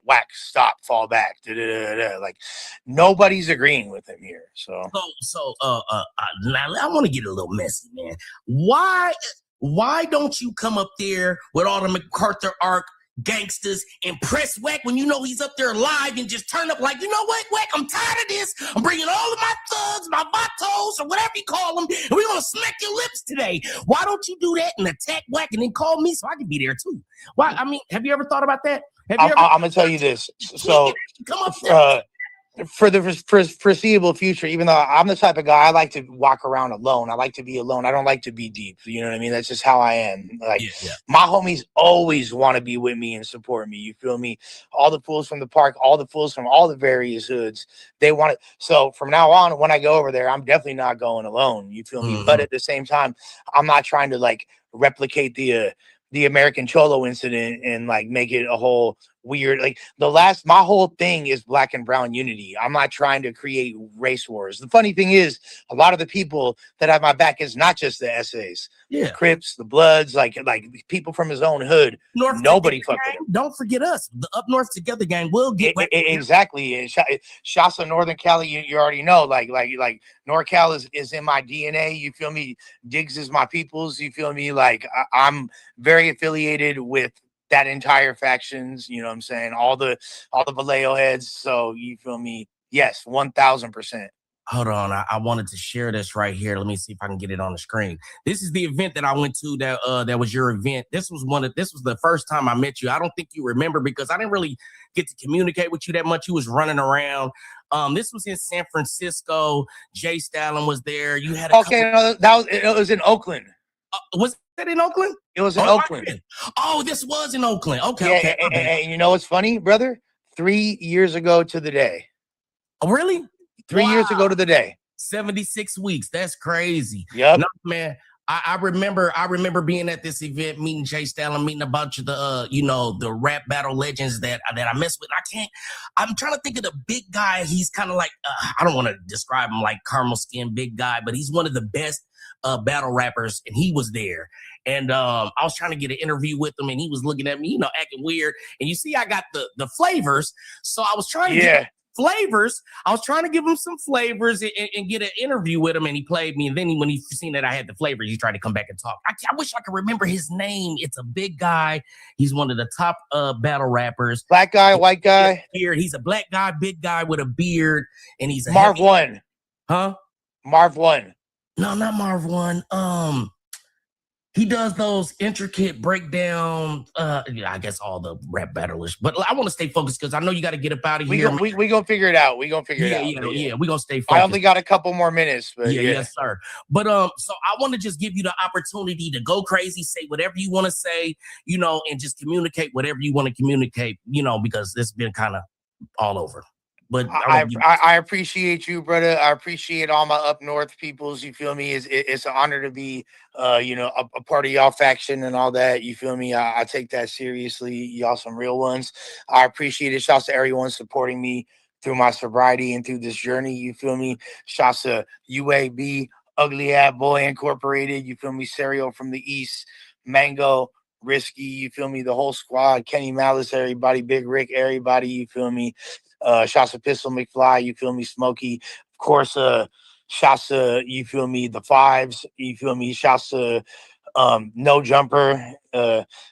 whack, stop, fall back. Da, da, da, da. Like nobody's agreeing with him here. So Now I want to get a little messy, man. Why don't you come up there with all the MacArthur arc gangsters and press Wack when you know he's up there live and just turn up like, you know what, Wack, I'm tired of this. I'm bringing all of my thugs, my vatos, or whatever you call them, and we're going to smack your lips today. Why don't you do that and attack Wack and then call me so I can be there too? Why? I mean, have you ever thought about that? I'm going to tell you this. So come up there. For the foreseeable future, even though I'm the type of guy, I like to walk around alone. I like to be alone. I don't like to be deep. You know what I mean? That's just how I am. Like my homies always want to be with me and support me. You feel me? All the fools from the park, all the fools from all the various hoods, they want it. So from now on, when I go over there, I'm definitely not going alone. You feel me? But at the same time, I'm not trying to like replicate the American Cholo incident and like make it a whole weird, like my whole thing is black and brown unity. I'm not trying to create race wars. The funny thing is a lot of the people that have my back is not just the essays, the Crips, the Bloods, like people from his own hood. Nobody fucked with him. Don't forget us, the Up North Together gang will get exactly. Shasta, Northern Cali, you already know, like NorCal is in my DNA. You feel me? Diggs is my peoples. You feel me? Like I'm very affiliated with that entire factions, you know what I'm saying? All the Vallejo heads. So you feel me? Yes, 1000%. Hold on, I wanted to share this right here. Let me see if I can get it on the screen. This is the event that I went to that was your event. This was the first time I met you. I don't think you remember because I didn't really get to communicate with you that much. You was running around. This was in San Francisco. Jay Stalin was there. You had it was in Oakland. Was that in Oakland? It was in Oakland. Oh, this was in Oakland. Okay, yeah, okay. And you know what's funny, brother? 3 years ago to the day. Oh, really? 3 years ago to the day. 76 weeks. That's crazy. Yep. No, man. I remember being at this event, meeting Jay Stalin, meeting a bunch of the rap battle legends that I mess with. I'm trying to think of the big guy. He's kind of like, I don't want to describe him like caramel skin big guy, but he's one of the best battle rappers, and he was there. And I was trying to get an interview with him, and he was looking at me, acting weird. And you see, I got the flavors, so I was trying to get flavors. I was trying to give him some flavors and get an interview with him, and he played me. And then when he seen that I had the flavors, he tried to come back and talk. I wish I could remember his name. It's a big guy. He's one of the top battle rappers. Black guy, white guy. He's a black guy, big guy with a beard, and he's a Marv One. Huh? Marv One. No, not Marv One. He does those intricate breakdown. I guess all the rap battlers, but I want to stay focused because I know you got to get up out of here. We gonna figure it out. We gonna figure it out. Yeah. We gonna stay focused. I only got a couple more minutes, but yes, sir. But so I want to just give you the opportunity to go crazy, say whatever you want to say, and just communicate whatever you want to communicate, because it's been kind of all over. But I appreciate you, brother. I appreciate all my up north peoples. You feel me? It's an honor to be, a part of y'all faction and all that. You feel me? I take that seriously. Y'all some real ones. I appreciate it. Shouts to everyone supporting me through my sobriety and through this journey. You feel me? Shouts to UAB, Ugly Ad Boy Incorporated. You feel me? Serial from the East, Mango, Risky. You feel me? The whole squad, Kenny Malice, everybody, Big Rick, everybody. You feel me? Shouts to Pistol McFly, you feel me, Smokey. Of course, shouts to, you feel me, the Fives, you feel me, shouts to No Jumper,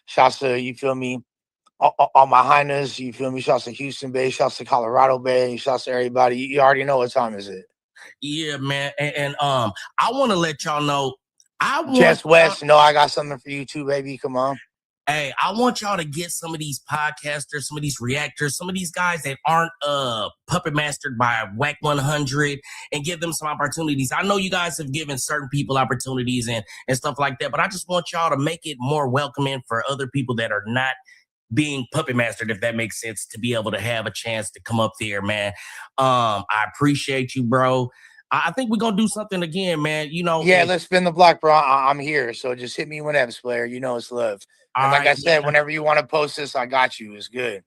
shouts to, you feel me, all my highness, you feel me, shouts to Houston Bay, shouts to Colorado Bay, shouts to everybody. You already know what time is it. Yeah, man. And I want to let y'all know. Jess West, I got something for you too, baby. Come on. Hey, I want y'all to get some of these podcasters, some of these reactors, some of these guys that aren't puppet mastered by Wack 100 and give them some opportunities. I know you guys have given certain people opportunities and stuff like that, but I just want y'all to make it more welcoming for other people that are not being puppet mastered, if that makes sense, to be able to have a chance to come up there, man. I appreciate you, bro. I think we're gonna do something again, man. You know, Yeah, let's spin the block, bro. I'm here. So just hit me whenever, player. You know it's love. And like I said, whenever you want to post this, I got you. It's good.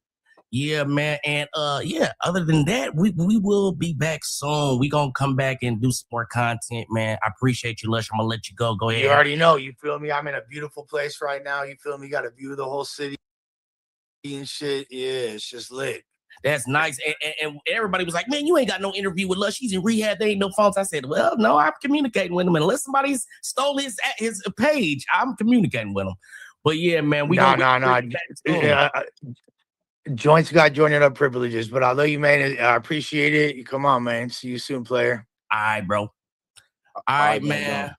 Yeah, man. And yeah, other than that, we will be back soon. We gonna come back and do some more content, man. I appreciate you, Lush. I'm gonna let you go. Go ahead. You already know, you feel me? I'm in a beautiful place right now. You feel me? Got a view of the whole city and shit. Yeah, it's just lit. That's nice. And everybody was like, man, you ain't got no interview with Lush. He's in rehab. There ain't no phones. I said, well, no, I'm communicating with him. Unless somebody's stole his page, I'm communicating with him. But yeah, man, we Joints got joining up privileges, but I love you, man. I appreciate it. Come on, man. See you soon, player. All right, bro. All right, man.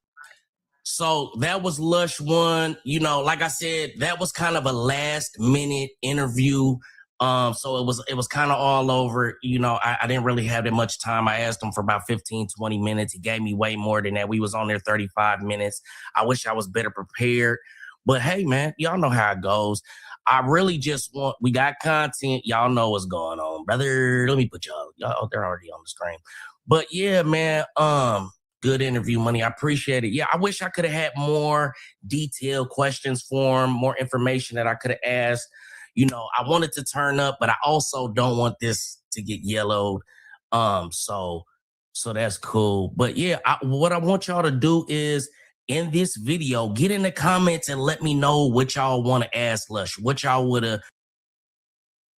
So that was Lush One. You know, like I said, that was kind of a last minute interview. So it was kind of all over. You know, I didn't really have that much time. I asked him for about 15, 20 minutes. He gave me way more than that. We was on there 35 minutes. I wish I was better prepared. But hey, man, y'all know how it goes. I really just we got content. Y'all know what's going on, brother. Let me put y'all, they're already on the screen. But yeah, man, good interview, Money. I appreciate it. Yeah, I wish I could have had more detailed questions for him, more information that I could have asked. You know, I wanted to turn up, but I also don't want this to get yellowed. So that's cool. But yeah, what I want y'all to do is, in this video, get in the comments and let me know what y'all want to ask Lush. What y'all would have.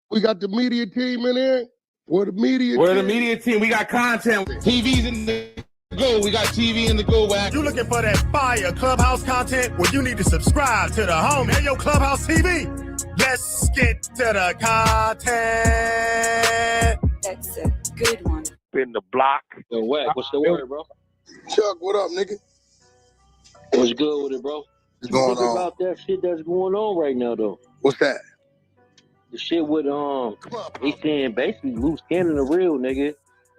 We got the media team in here. Where the media team? We got content. TV's in the go. We got TV in the go. You looking for that fire Clubhouse content? Well, you need to subscribe to the home. Hey, yo, Clubhouse TV. Let's get to the content. That's a good one. In the block. Yo, Wack, what's the word, bro? Chuck, what up, nigga? What's good with it, bro? What's going on? About that shit that's going on right now, though. What's that? The shit with they saying basically Loose Cannon a real nigga,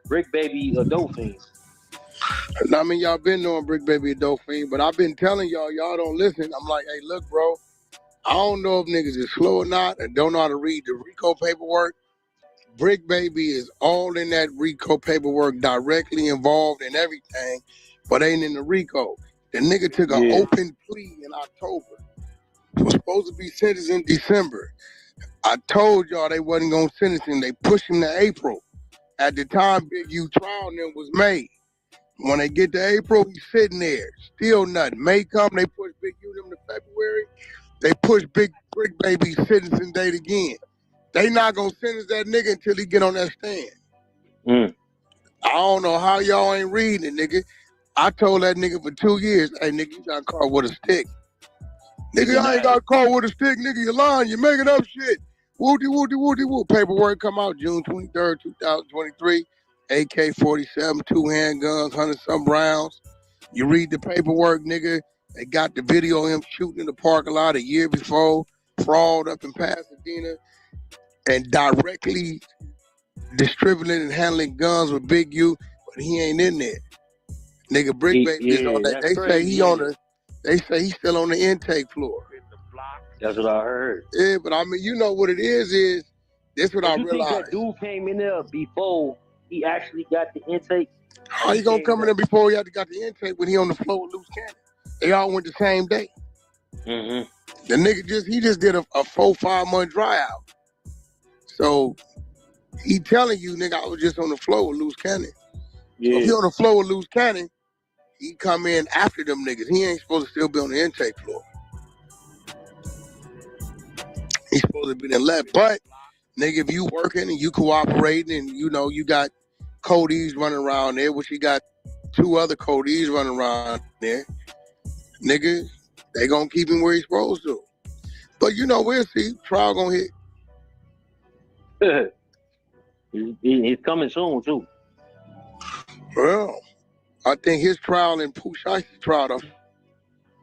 Brick Baby a dope fiend. I mean, y'all been knowing Brick Baby a dope fiend, but I've been telling y'all don't listen. I'm like, hey, look, bro, I don't know if niggas is slow or not and don't know how to read the RICO paperwork. Brick Baby is all in that RICO paperwork, directly involved in everything, but ain't in the RICO. The nigga took an open plea in October. Was supposed to be sentenced in December. I told y'all they wasn't gonna sentence him. They pushed him to April. At the time Big U trial then was made. When they get to April, he's sitting there. Still nothing. May come, they push Big U them to February. They push Big Brick Baby sentencing date again. They not gonna sentence that nigga until he get on that stand. I don't know how y'all ain't reading it, nigga. I told that nigga for 2 years, hey, nigga, you got caught with a stick. Nigga, I ain't got caught with a stick, nigga. You're lying. You're making up shit. Woody, woody, woody, woody. Paperwork come out June 23rd, 2023. AK-47, 2 handguns, 100-some rounds. You read the paperwork, nigga. They got the video of him shooting in the parking lot a year before. Fraud up in Pasadena. And directly distributing and handling guns with Big U, but he ain't in there. Nigga, Brick Baby is on that. They say he on the. They say he's still on the intake floor. That's what I heard. Yeah, but I mean, you know what it is this what I realized. You think that dude came in there before he actually got the intake? How you gonna come in there before he got the intake when he on the floor with Loose Cannon? They all went the same day. The nigga just did a 4-5 month dry out. So he telling you, nigga, I was just on the floor with Loose Cannon. Yeah. So if he on the floor with Loose Cannon, he come in after them niggas. He ain't supposed to still be on the intake floor. He's supposed to be in left. But, nigga, if you working and you cooperating and, you know, you got Cody's running around there, which you got 2 other Cody's running around there, nigga, they gonna keep him where he's supposed to. But, you know, we'll see. Trial gonna hit. He's coming soon, too. Well, I think his trial and Pooh Shicey's trial the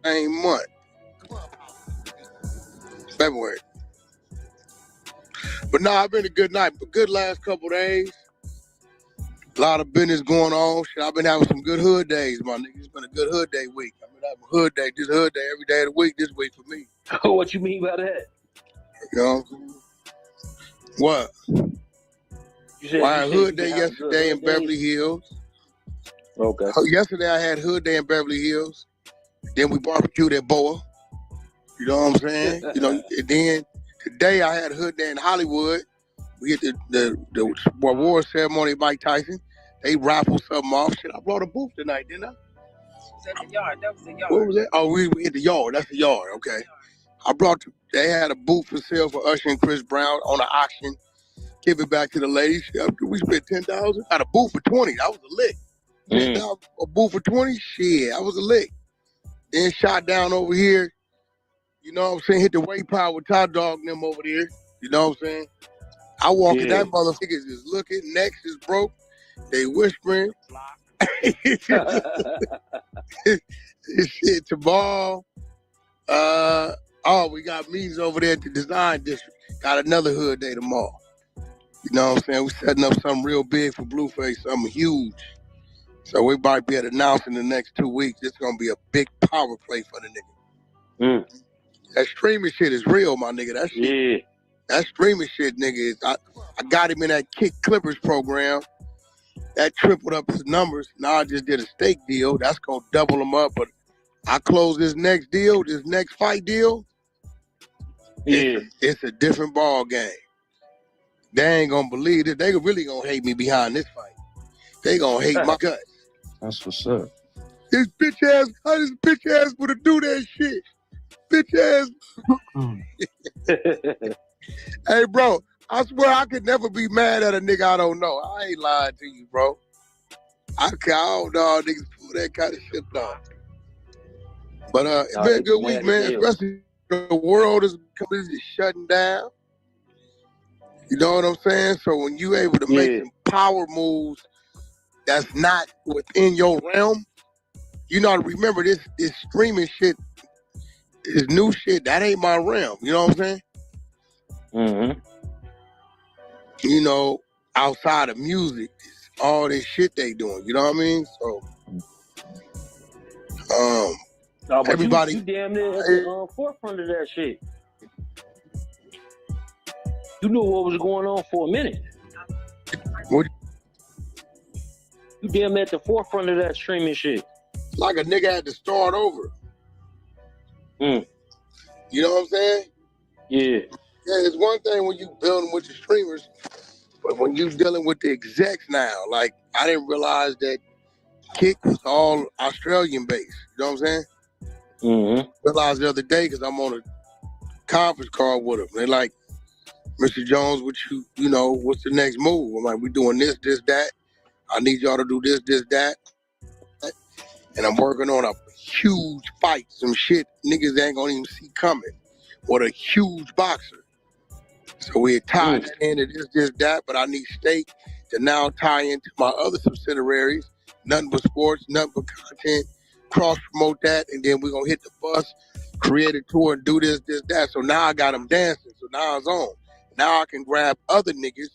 same month. February. But nah, it's been a good night. A good last couple days. A lot of business going on. Shit, I've been having some good hood days, my nigga. It's been a good hood day week. I've been having a hood day, just hood day every day of the week this week for me. What you mean by that? You know? What? You said I had a hood day yesterday in Beverly Hills. Okay. Yesterday I had Hood Day in Beverly Hills. Then we barbecued at Boa. You know what I'm saying? You know, and then today I had Hood Day in Hollywood. We hit the award ceremony at Mike Tyson. They raffled something off. Shit, I brought a booth tonight, didn't I? That was the yard. What was that? Oh, we hit the yard. That's the yard. Okay. They had a booth for sale for Usher and Chris Brown on an auction. Give it back to the ladies. We spent $10,000. Got a booth for $20. That was a lick. $10,000 a booth for $20. Shit, that was a lick. Then shot down over here. You know what I'm saying? Hit the weight power with Top Dog and them over there. You know what I'm saying? I walk in, that motherfucker is looking. Next is broke. They whispering. This shit tomorrow. We got meetings over there at the design district. Got another Hood Day tomorrow. You know what I'm saying? We're setting up something real big for Blueface, something huge. So we might be able to announce in the next 2 weeks. It's gonna be a big power play for the nigga. That streaming shit is real, my nigga. That shit. That streaming shit, nigga. I got him in that Kick Clippers program. That tripled up his numbers. Now I just did a steak deal. That's gonna double him up. But I close this next deal, this next fight deal. It's a different ball game. They ain't gonna believe it. They really gonna hate me behind this fight. They gonna hate my guts. That's what's up. This bitch ass would do that shit. Bitch ass. Hey, bro, I swear I could never be mad at a nigga I don't know. I ain't lying to you, bro. I don't know how niggas pull that kind of shit off. But it's been a good week, man. Especially the world is completely shutting down. You know what I'm saying? So when you able to make some power moves that's not within your realm, you know, remember this streaming shit, this new shit, that ain't my realm. You know what I'm saying? Mm-hmm. You know, outside of music, all this shit they doing. You know what I mean? So, everybody, you damn near at the forefront of that shit. You knew what was going on for a minute. What? You damn near at the forefront of that streaming shit. Like a nigga had to start over. You know what I'm saying? Yeah. Yeah, it's one thing when you building with the streamers, but when you dealing with the execs now, like I didn't realize that Kick was all Australian based. You know what I'm saying? Mm-hmm. Realized the other day because I'm on a conference call with them. They're like, Mr. Jones, you know, what's the next move? I'm like, we doing this, that. I need y'all to do this, that. And I'm working on a huge fight, some shit niggas ain't gonna even see coming. With a huge boxer. So we tied that into this, that, but I need Steak to now tie into my other subsidiaries, Nothing But Sports, Nothing But Content, cross-promote that, and then we're going to hit the bus, create a tour, and do this, that. So now I got them dancing, so now it's on. Now I can grab other niggas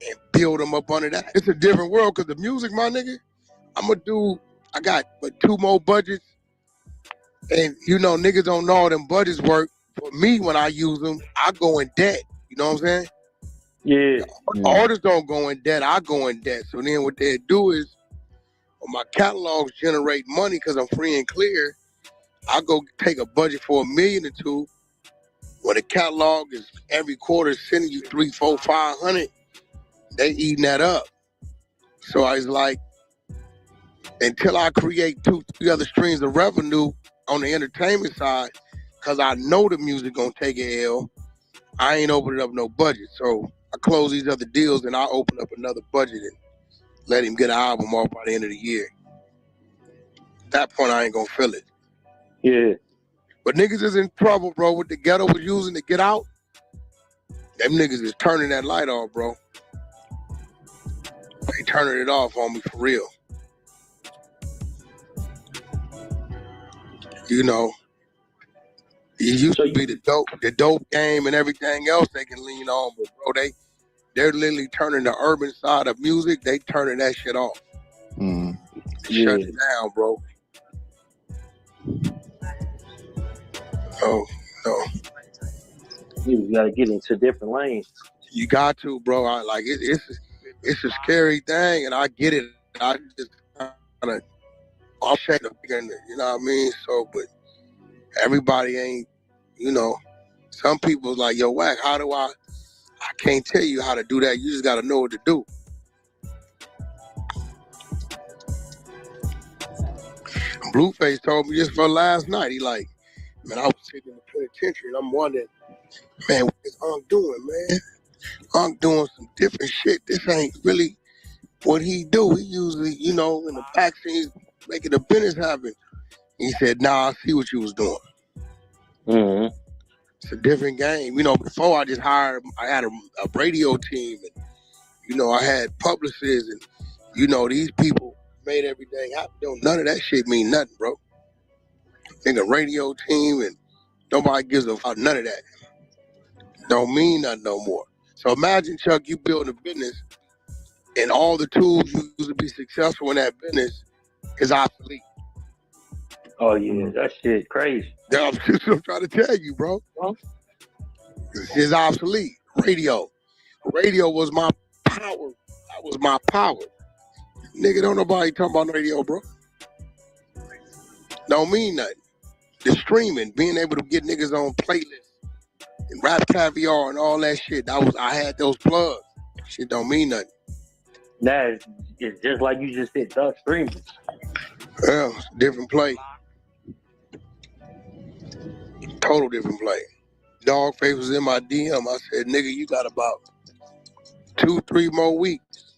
and build them up under that. It's a different world, because the music, my nigga, I got 2 more budgets, and you know, niggas don't know how them budgets work. For me, when I use them, I go in debt. You know what I'm saying? Yeah. Artists don't go in debt. I go in debt. So then what they do is, when my catalogs generate money because I'm free and clear, I go take a budget for $1 million or $2 million. When the catalog is every quarter sending you 300, 400, 500, they eating that up. So I was like, until I create 2, 3 other streams of revenue on the entertainment side, because I know the music gonna take an L, I ain't opening up no budget. So I close these other deals and I open up another budget and let him get an album off by the end of the year. At that point, I ain't gonna feel it. Yeah. But niggas is in trouble, bro, with the ghetto was using to get out. Them niggas is turning that light off, bro. They turning it off on me for real. You know, it used to be the dope game and everything else they can lean on, but bro, they're literally turning the urban side of music. They turning that shit off. Shut it down, bro. Oh no. You gotta get into different lanes. You got to, bro. It's a scary thing, and I get it. I just to, I'm saying, you know what I mean? So, but everybody ain't, you know, some people like, yo, Wack, how do I can't tell you how to do that. You just got to know what to do. Blueface told me just for last night. He like, man, I was sitting in the penitentiary and I'm wondering, man, what is Unc doing, man? Unc doing some different shit. This ain't really what he do. He usually, you know, in the back scene, making the business happen. He said, nah, I see what you was doing. Mm-hmm. It's a different game. You know, before I had a radio team and, you know, I had publicists and, you know, these people made everything happen. None of that shit mean nothing, bro. Nigga, radio team and nobody gives a fuck. None of that. Don't mean nothing no more. So imagine, Chuck, you building a business and all the tools you use to be successful in that business is obsolete. Oh, yeah, that shit crazy. That's what I'm trying to tell you, bro. It's obsolete. Radio was my power. That was my power. Nigga, don't nobody talking about radio, bro. Don't mean nothing. The streaming, being able to get niggas on playlists and Rap Caviar and all that shit. I had those plugs. Shit don't mean nothing. Nah, it's just like you just said, the streaming. Yeah, it's a different play. Total different play. Dogface was in my DM. I said, nigga, you got about 2-3 more weeks.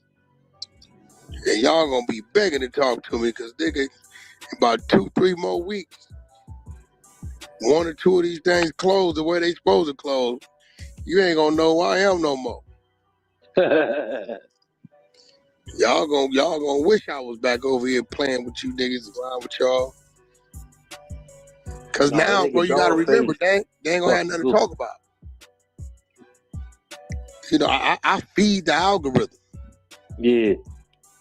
And y'all gonna be begging to talk to me because, nigga, about 2-3 more weeks, 1 or 2 of these things close the way they supposed to close. You ain't gonna know who I am no more. Y'all gonna wish I was back over here playing with you niggas around with y'all. Cause now, bro, you gotta remember, they ain't gonna have nothing to talk about. You know, I feed the algorithm. Yeah.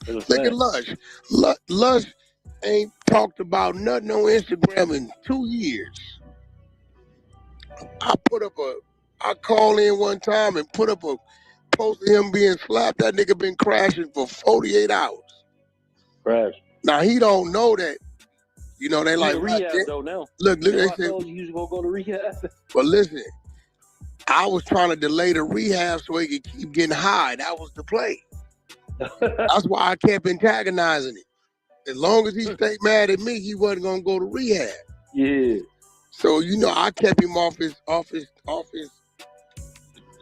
Look at Lush. Lush ain't talked about nothing on Instagram in 2 years. I call in one time and put up a post of him being slapped. That nigga been crashing for 48 hours. Crash. Now he don't know that. You know, they like rehab though now. Look, they I said told you was gonna go to rehab. But listen, I was trying to delay the rehab so he could keep getting high. That was the play. That's why I kept antagonizing it. As long as he stayed mad at me, he wasn't gonna go to rehab. Yeah. So you know, I kept him off his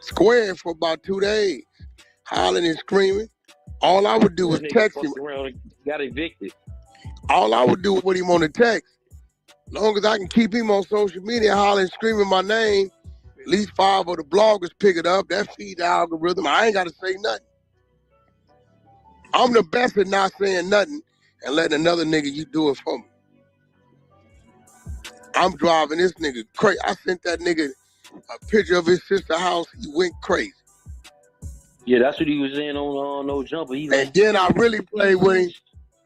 square for about 2 days, hollering and screaming. All I would do was text him. Around and got evicted. All I would do was put him on the text. As long as I can keep him on social media hollering, screaming my name, at least 5 of the bloggers pick it up. That feed the algorithm. I ain't got to say nothing. I'm the best at not saying nothing and letting another nigga you do it for me. I'm driving this nigga crazy. I sent that nigga a picture of his sister's house. He went crazy. Yeah, that's what he was saying on No Jumper. And then I really played with him.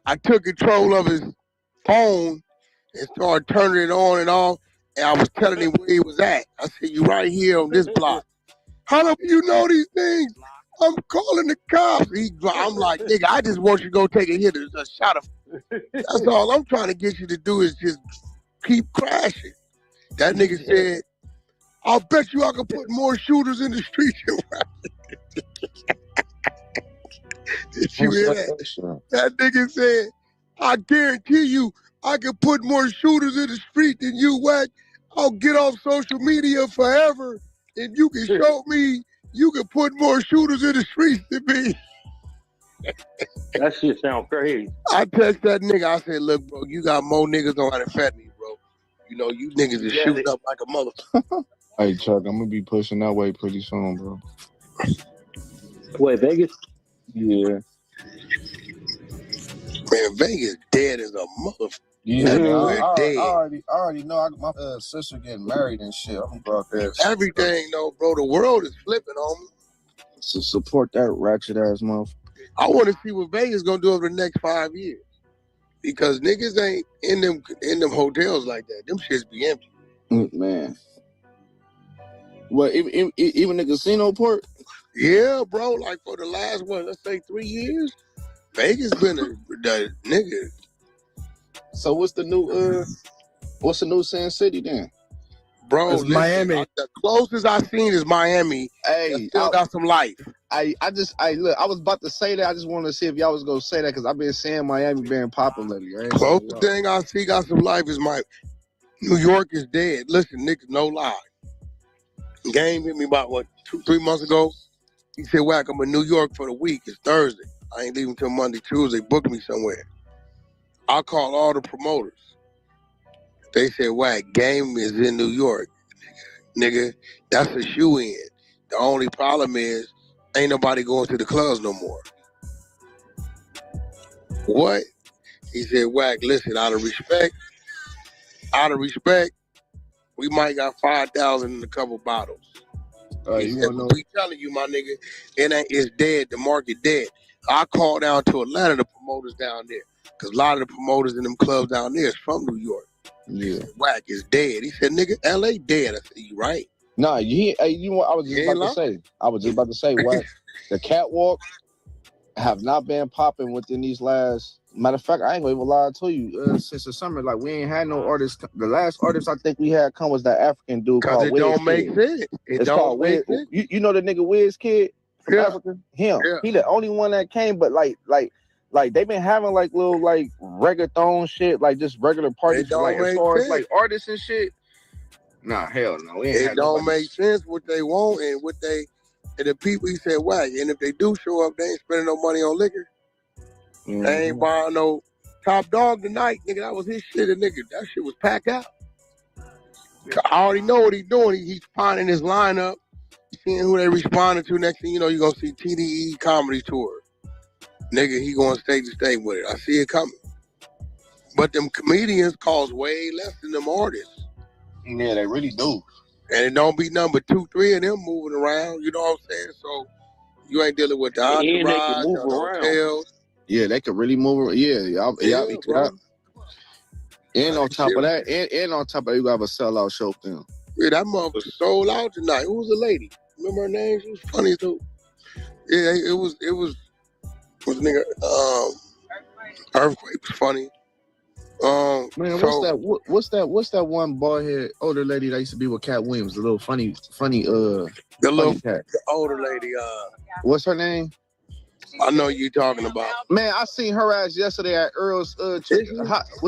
I took control of his phone and started turning it on and off. And I was telling him where he was at. I said, you right here on this block. How do you know these things? I'm calling the cops. I'm like, nigga, I just want you to go take a hit, a shot of. That's all I'm trying to get you to do is just keep crashing. That nigga said, I'll bet you I can put more shooters in the street than Did you hear that? That nigga said, I guarantee you I can put more shooters in the street than you, Wack. I'll get off social media forever and you can show me you can put more shooters in the streets than me. That shit sound crazy. I text that nigga, I said, look, bro, you got more niggas on how to fat me, bro. You know, you niggas is shooting up like a motherfucker. Hey, Chuck, I'm going to be pushing that way pretty soon, bro. Wait, Vegas? Yeah. Man, Vegas dead as a motherfucker. Yeah, dead. I already know. My sister getting married and shit. I'm about that. Everything, though, bro. The world is flipping on me. So support that ratchet ass motherfucker. I want to see what Vegas gonna do over the next 5 years, because niggas ain't in them hotels like that. Them shits be empty. Man. What, even the casino port? Yeah, bro. Like for the last let's say 3 years, Vegas been the nigga. So what's the new Sin City then? Bro, It's listen, Miami. the closest I've seen is Miami. Hey, Still got some life. I look, I was about to say that. I just wanted to see if y'all was gonna say that because I've been saying Miami being popping lately. I ain't gonna Closest lie. thing I see got some life is New York is dead. Listen, niggas, no lie. Game hit me about 2-3 months ago. He said, "Whack, I'm in New York for the week. It's Thursday. I ain't leaving till Monday, Tuesday. Book me somewhere." I called all the promoters. They said, "Whack, game is in New York, nigga. That's a shoe in. The only problem is ain't nobody going to the clubs no more." What? He said, "Whack, listen, out of respect, we might got 5,000 in a couple bottles." He said, "But we telling you, my nigga, it's dead. The market dead." I called down to Atlanta, the promoters down there, because a lot of the promoters in them clubs down there is from New York. Yeah. Whack is dead. He said, "Nigga, LA dead." I said, "You right?" Nah, I was just about to say, Whack, the catwalk have not been popping within these last. Matter of fact, I ain't gonna even lie to you. Since the summer, like we ain't had no artists. The last artist I think we had come was that African dude Because called it Wiz don't make Kid. sense. It's called Wiz. You know the nigga Wiz Kid from Africa? Him. Yeah. He the only one that came, but like they been having like little like reggaeton shit, like just regular parties. It don't Like as make far as sense. like artists and shit. Nah, hell no. We ain't It had don't nobody. make sense what they want and what they and the people. He said, "Whack, and if they do show up, they ain't spending no money on liquor. They ain't buying no Top Dog tonight, nigga. That was his shit, and nigga, that shit was packed out. I already know what he's doing. He's finding his lineup, seeing who they responding to. Next thing you know, you're gonna see TDE comedy tour. Nigga, he going stage to stage with it. I see it coming. But them comedians cost way less than them artists. Yeah, they really do. And it don't be number 2-3 of them moving around. You know what I'm saying? So you ain't dealing with the entourage or the hotels. Yeah, they could really move. Yeah, bro. And on top of that, and on top of that, you have a sellout show film. Yeah, that motherfucker sold out tonight. Who was the lady? Remember her name? She was funny too. Yeah, it was nigga. Earthquake was funny. Man, so, what's that one bald head older lady that used to be with Cat Williams? The little funny the older lady. What's her name? I know you talking about. Man, I seen her ass yesterday at Earl's. What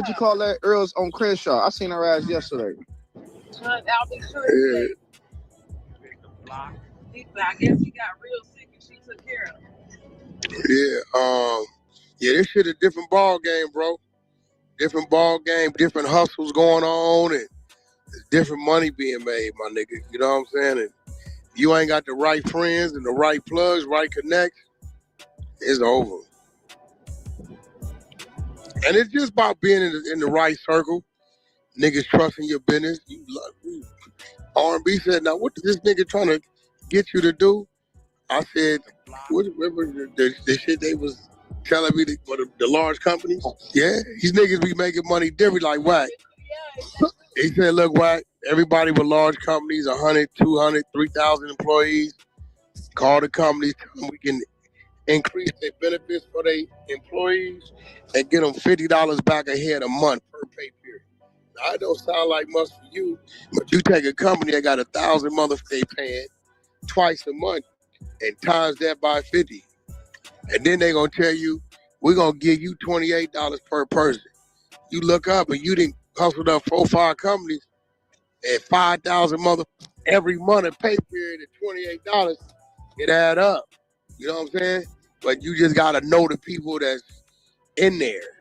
you call that? Earl's on Crenshaw. I seen her ass yesterday. I'll be sure. I guess he got real sick and she took care of him. Yeah, this shit a different ball game, bro. Different ball game, different hustles going on, and different money being made, my nigga. You know what I'm saying? And you ain't got the right friends and the right plugs, right connects, it's over. And it's just about being in the right circle. Niggas trusting your business. R&B said, "Now what is this nigga trying to get you to do?" I said, remember the shit they was telling me for the large companies? Yeah, these niggas be making money different like Whack. He said, "Look, Whack, everybody with large companies, 100, 200, 3,000 employees, call the companies, tell them we can increase their benefits for their employees and get them $50 back a head a month per pay period." Now, it don't sound like much for you, but you take a company that got 1,000 motherfuckers they paying twice a month and times that by 50. And then they gonna tell you, we're gonna give you $28 per person. You look up and you didn't hustle up 4 or 5 companies at 5,000 motherfuckers every month a pay period at $28, it add up. You know what I'm saying? But you just gotta know the people that's in there.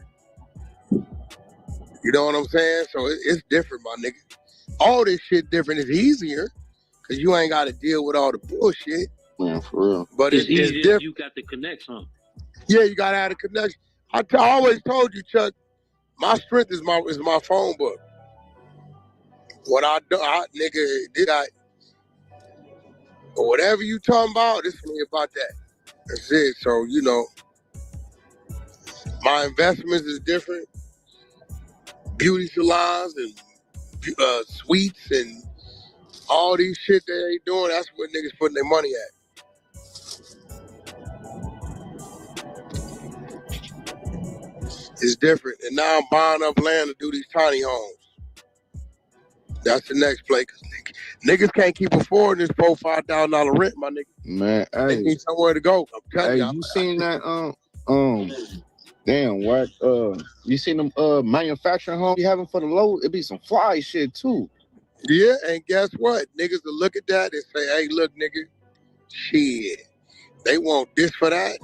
You know what I'm saying? So it's different, my nigga. All this shit different. It's easier because you ain't gotta deal with all the bullshit. Man, for real. But it's different. You got the connection. Yeah, you gotta have a connection. I always told you, Chuck, my strength is my phone book. What I do, or whatever you talking about, it's me about that. That's it. So, you know, my investments is different. Beauty salons and suites and all these shit they ain't doing, that's where niggas putting their money at. It's different. And now I'm buying up land to do these tiny homes. That's the next play. Cause niggas can't keep affording this $4,000-$5,000 rent, my nigga. Man, They hey, need somewhere to go. I'm telling hey, you seen that? Damn, what? You seen them manufacturing homes you having for the low? It be some fly shit too. Yeah, and guess what? Niggas will look at that and say, "Hey, look, nigga, shit, they want this for that."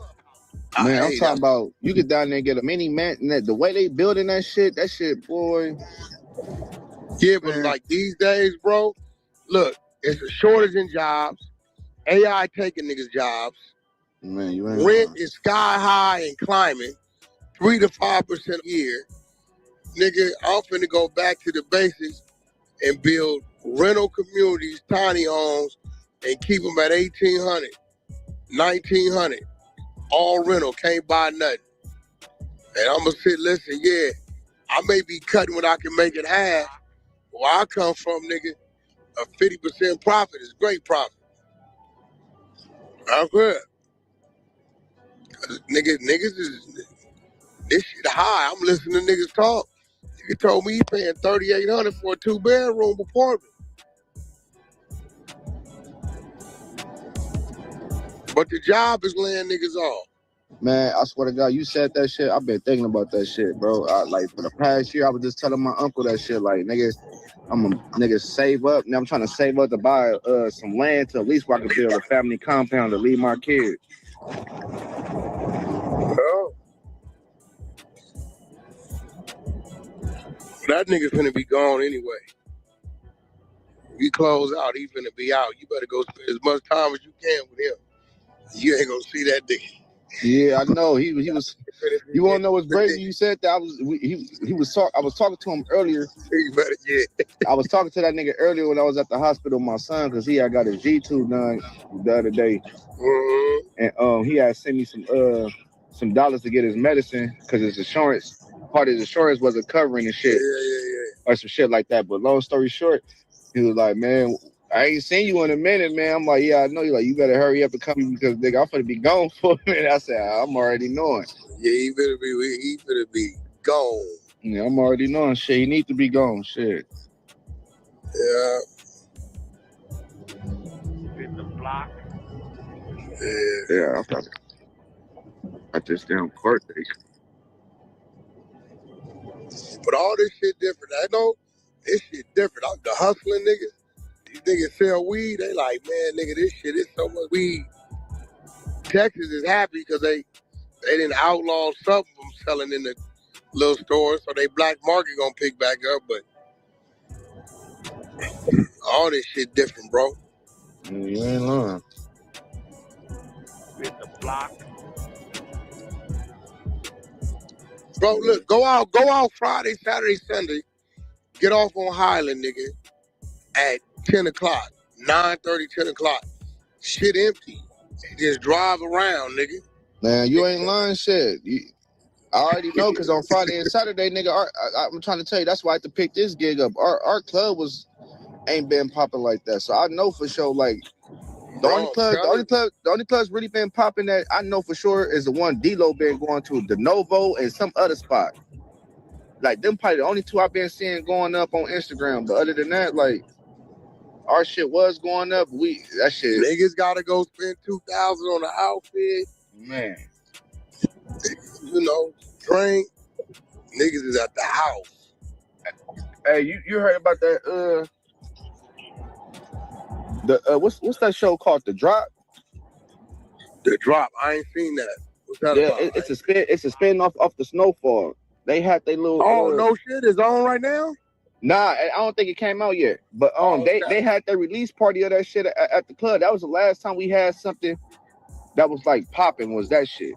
Man, I'm talking about you get down there and get a mini man. The way they building that shit, boy. Yeah, but like these days, bro, look, it's a shortage in jobs. AI taking niggas' jobs. Man, you ain't Rent is sky high and climbing, 3 to 5% a year. Nigga, I'm finna go back to the basics and build rental communities, tiny homes, and keep them at 1,800, 1,900. All rental, can't buy nothing. And I'm gonna listen, yeah, I may be cutting what I can make it half. Where I come from, nigga, a 50% profit is great profit. I'm good. Niggas is, this shit high. I'm listening to niggas talk. Nigga told me he paying $3,800 for a 2-bedroom apartment. But the job is laying niggas off. Man, I swear to God, you said that shit. I've been thinking about that shit, bro. Like for the past year, I was just telling my uncle that shit. Like, nigga, I'm a save up. Now I'm trying to save up to buy some land to at least where I can build a family compound to leave my kids. Oh. That nigga's finna be gone anyway. We close out, he finna be out. You better go spend as much time as you can with him. You ain't gonna see that nigga. Yeah, I know. He was. You wanna know what's crazy? You said that I was talking to him earlier. I was talking to that nigga earlier when I was at the hospital with my son because he had got his G2 done the other day, and he had sent me some dollars to get his medicine because his insurance, part of his insurance wasn't covering and shit, or some shit like that. But long story short, he was like, "Man, I ain't seen you in a minute, man." I'm like, "Yeah, I know." You're like, "You better hurry up and come because nigga, I'm finna be gone for a minute." I said, "I'm already knowing." Yeah, he finna be gone. Yeah, I'm already knowing shit. He need to be gone, shit. Yeah. Hit the block. Yeah, I'm probably at this damn court date. But all this shit different. I know this shit different. The hustling niggas, these niggas sell weed. They like, man, nigga, this shit is so much weed. Texas is happy because they didn't outlaw some of them selling in the little stores, so they black market gonna pick back up. But all this shit different, bro. You ain't lying. Hit the block. Bro, look, go out Friday, Saturday, Sunday. Get off on Highland, nigga, at 10 o'clock, 9:30, 10 o'clock. Shit empty. Just drive around, nigga. Man, you ain't lying, shit. I already know because on Friday and Saturday, nigga, I'm trying to tell you, that's why I had to pick this gig up. Our club ain't been popping like that, so I know for sure. Like the only clubs really been popping that I know for sure is the one D-Lo been going to, the Novo and some other spot. Like them probably the only two I've been seeing going up on Instagram. But other than that, like our shit was going up. That shit. Niggas gotta go spend $2,000 on an outfit. Man. You know, drink. Niggas is at the house. Hey, you heard about that? What's that show called? The Drop. The Drop. I ain't seen that. What's that about? It's a spin off the Snowfall. They had their little. Oh no shit! It's on right now. Nah, I don't think it came out yet. But they had their release party of that shit at the club. That was the last time we had something that was like popping. Was that shit?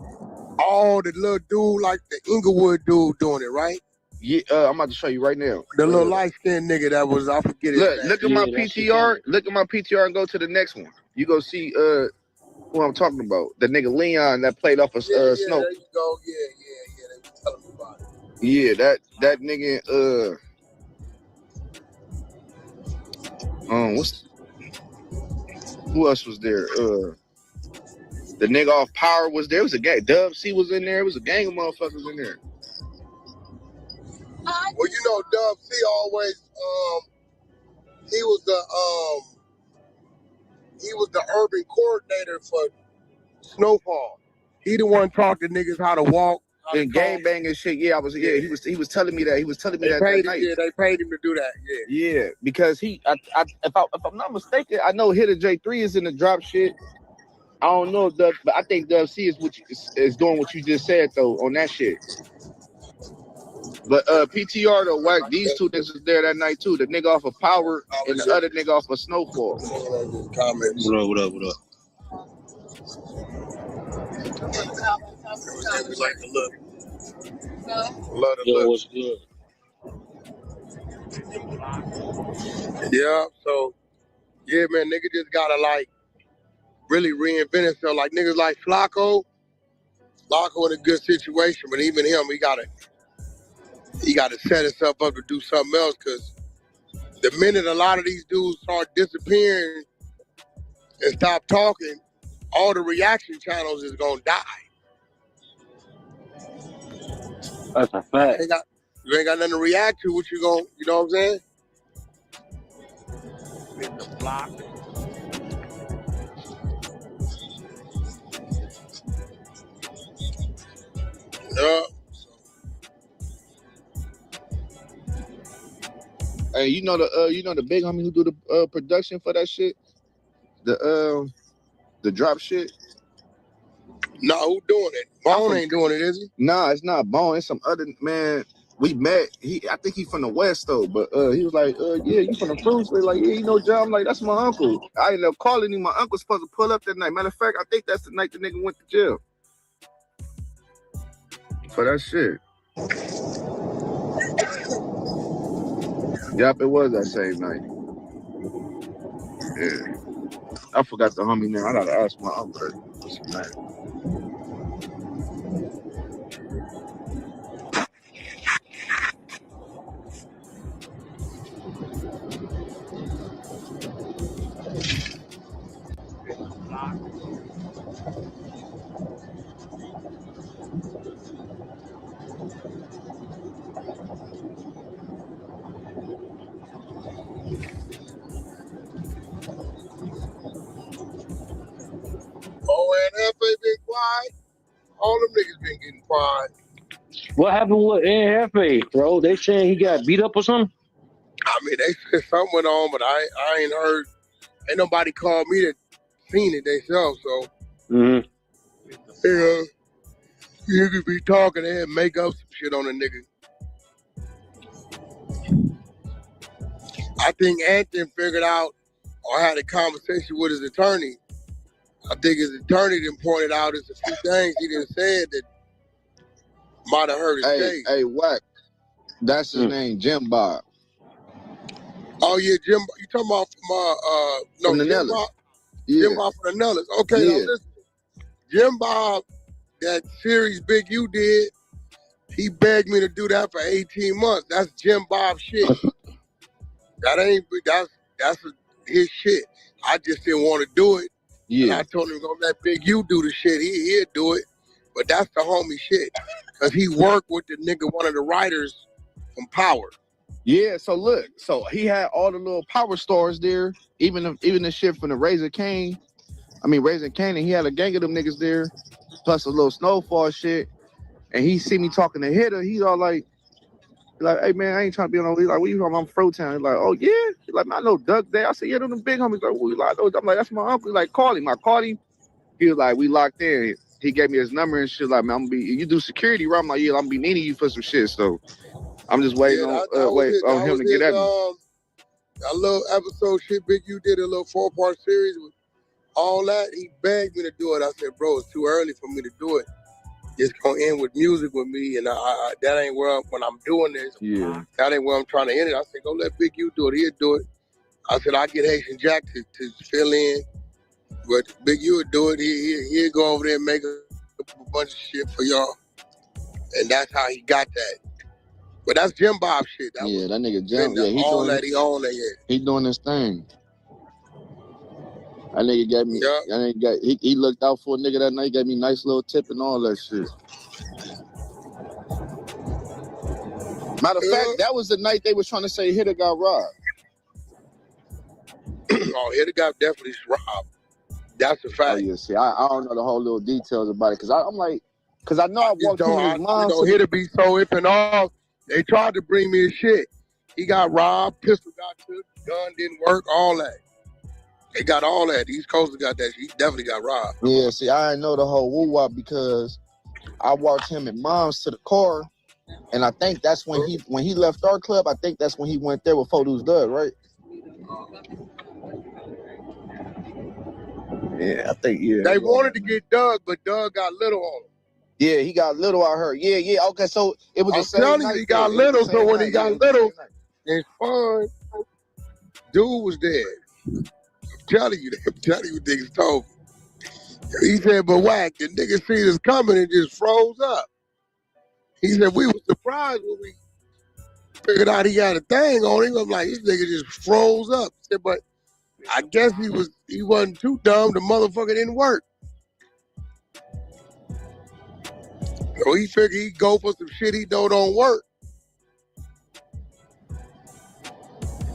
Oh, the little dude, like the Inglewood dude, doing it, right? Yeah, I'm about to show you right now. The little light skinned nigga that was, I forget his name. Look at my PTR. Look at my PTR and go to the next one. You go see who I'm talking about. The nigga Leon that played off of Snow. There you go. Yeah. They were telling me about it. Yeah, that nigga. Who else was there? The nigga off Power was there. It was a gang. Dub C was in there. It was a gang of motherfuckers in there. know, Dub C always he was the urban coordinator for Snowfall. He the one taught the niggas how to walk. And gang banging shit. Yeah, he was telling me that. He was telling me that night. Yeah, they paid him to do that. Yeah, because if I'm not mistaken, I know Hitter J3 is in the drop shit. I don't know, but I think Dub C is doing what you just said though on that shit. But PTR though, Wack, these two niggas was there that night too. The nigga off of Power and the other nigga off of Snowfall. Comments. What up? Like the look. Love the look. What's good? Yeah, so yeah, man, nigga just gotta like really reinvent himself. Like niggas like Flacco in a good situation, but even him, he gotta set himself up to do something else. Cause the minute a lot of these dudes start disappearing and stop talking, all the reaction channels is gonna die. That's a fact. You ain't got nothing to react to. What you know what I'm saying? Yeah. Hey, you know the big homie who do the production for that shit? The drop shit? No, who doing it? Bone ain't doing it, is he? Nah, it's not Bone. It's some other man. We met. I think he's from the West though, but he was like, yeah, you from the Fruits? They're like, yeah, you know, John. I'm like, that's my uncle. I ended up calling him. My uncle's supposed to pull up that night. Matter of fact, I think that's the night the nigga went to jail for that shit. Yep, it was that same night. Yeah, I forgot the homie name. I gotta ask my uncle. What's his name? Oh, and Hefe been quiet. All them niggas been getting quiet. What happened with Hefe, bro? They saying he got beat up or something? I mean, they said something went on, but I ain't heard. Ain't nobody called me that seen it themselves. So, yeah, you could be talking and make up some shit on a nigga. I think Anthony figured out or had a conversation with his attorney. I think his attorney then pointed out there's a few things he done said that might have hurt his case. Hey, Wack, that's his name, Jim Bob. Oh yeah, Jim. You talking about from Jim Bob? Yeah. Jim Bob from the Nellis. Okay, Yeah. now listen. Jim Bob, that series Big U did, he begged me to do that for 18 months. That's Jim Bob shit. That's his shit. I just didn't want to do it. Yeah. And I told him, gonna let Big U do the shit. He'll do it. But that's the homie shit. Cause he worked with the nigga, one of the writers from Power. Yeah, so look, he had all the little power stars there, even the shit from the Raising Cane, and he had a gang of them niggas there, plus a little Snowfall shit. And he see me talking to Hitter, he's all like, hey man, I ain't trying to be on no. He's like, what you talking about? I'm Frotown. He's like, oh yeah. He's like, man, I know Doug there. I said, yeah, them the big homies. Like, well, like, I'm like, that's my uncle. He's like, call him. I called him. He was like, we locked in. He gave me his number and shit. Like, man, you do security, right? I'm like, yeah, I'm gonna be needing you for some shit. So I'm just waiting on him to get at me. A little episode shit Big U did, a little 4-part series with all that. He begged me to do it. I said, bro, it's too early for me to do it. It's gonna end with music with me, and that ain't where when I'm doing this. Yeah, that ain't where I'm trying to end it. I said, go let Big U do it. He'll do it. I said, I get Haitian Jack to fill in, but Big U would do it. He'll go over there and make a bunch of shit for y'all, and that's how he got that. But that's Jim Bob shit. That nigga Jim. Yeah, he owned that. He doing this thing. That nigga gave me. Yeah. That nigga he looked out for a nigga that night. Gave me nice little tip and all that shit. Matter of fact, that was the night they was trying to say Hitter got robbed. Oh, Hitter got definitely robbed. That's a fact. Oh yeah, see, I don't know the whole little details about it because I'm like, because I know I walked in his mom. Hitter be so if and off. They tried to bring me his shit. He got robbed, pistol got took, gun didn't work, all that. They got all that. East Coast got that. He definitely got robbed. Yeah, see, I didn't know the whole woo-wop because I walked him and mom's to the car, and I think that's when he left our club. I think that's when he went there with Fodu's Dud, right? Yeah, I think They wanted to get Doug, but Doug got little on him. Yeah, he got little, I heard. Yeah. Okay, so it was the same I'm telling night. You, he got little. So when he got little, it's fun. Dude was dead. I'm telling you, niggas told me. He said, but whack, the nigga seen us coming and just froze up. He said, we were surprised when we figured out he had a thing on him. I'm like, this nigga just froze up. He said, but I guess he wasn't too dumb. The motherfucker didn't work. So he figured he'd go for some shit he know don't work.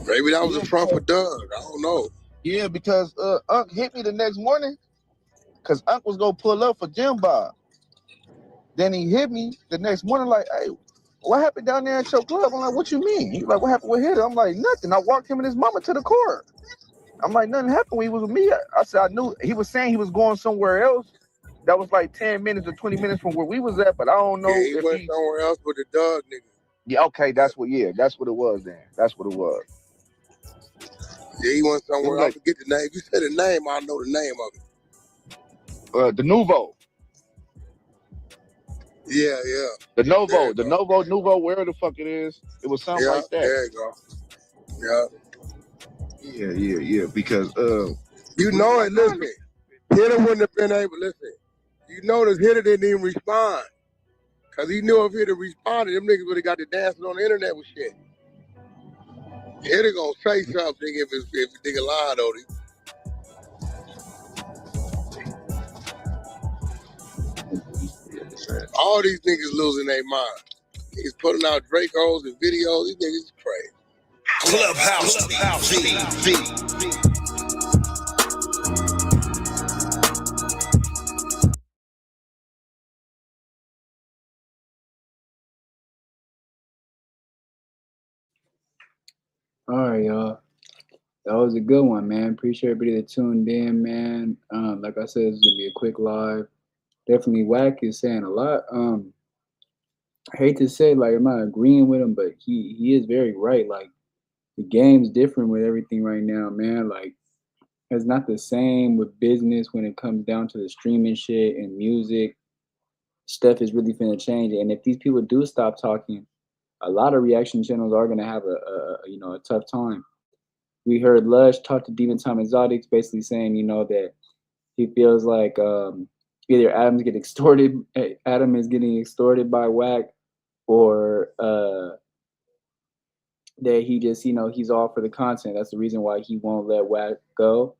Maybe that was a front for Doug. I don't know. Yeah, because Unc hit me the next morning because Unc was going to pull up for Jim Bob. Then he hit me the next morning like, hey, what happened down there at your club? I'm like, what you mean? He's like, what happened with Hitter? I'm like, nothing. I walked him and his mama to the court. I'm like, nothing happened when he was with me. I said, I knew. He was saying he was going somewhere else. That was like 10 minutes or 20 minutes from where we was at, but I don't know if he went somewhere else with the Doug nigga. Yeah, okay, that's what it was then. That's what it was. Yeah, he went somewhere. I forget the name. If you said the name, I know the name of it. The Nouveau. Yeah. The Nouveau, wherever the fuck it is. It was something like that. There you go. Yeah, because you know it, listen. Hitter wouldn't have been able, listen. You notice Hitter didn't even respond. Cause he knew if Hitter responded, them niggas would have got to dancing on the internet with shit. Hitter gonna say something if the nigga lied on him. All these niggas losing their mind. He's putting out Dracos and videos. These niggas is crazy. Clubhouse TV. All right, y'all. That was a good one, man. Appreciate everybody that tuned in, man. Like I said, this is gonna be a quick live. Definitely Wack is saying a lot. I hate to say, like, I'm not agreeing with him, but he is very right. Like, the game's different with everything right now, man. Like, it's not the same with business when it comes down to the streaming shit and music. Stuff is really finna change. And if these people do stop talking, a lot of reaction channels are gonna have a tough time. We heard Lush talk to Demon Time Exotics, basically saying, that he feels like either Adam is getting extorted by Wack, or that he just, he's all for the content. That's the reason why he won't let Wack go.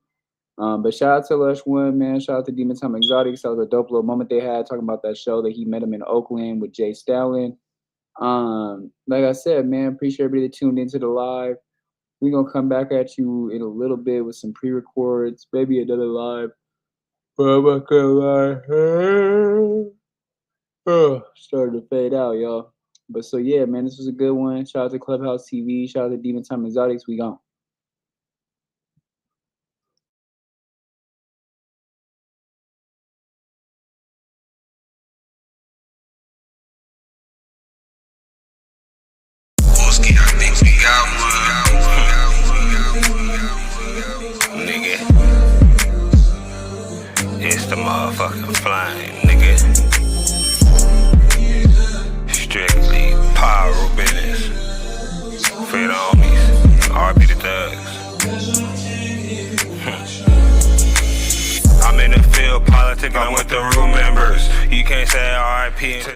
But shout out to Lush Uno, man. Shout out to Demon Time Exotics. That was a dope little moment they had talking about that show that he met him in Oakland with Jay Stalin. Like I said, man, appreciate everybody that tuned into the live. We're gonna come back at you in a little bit with some pre-records, maybe another live. But I'm not gonna lie. Starting to fade out, y'all. But so yeah, man, this was a good one. Shout out to Clubhouse TV. Shout out to Demon Time Exotics. We gone. Nigga, it's the motherfucking flame, nigga. Strictly power business. For the homies, RP the thugs. I'm in the field politicking with the room members. You can't say RIP.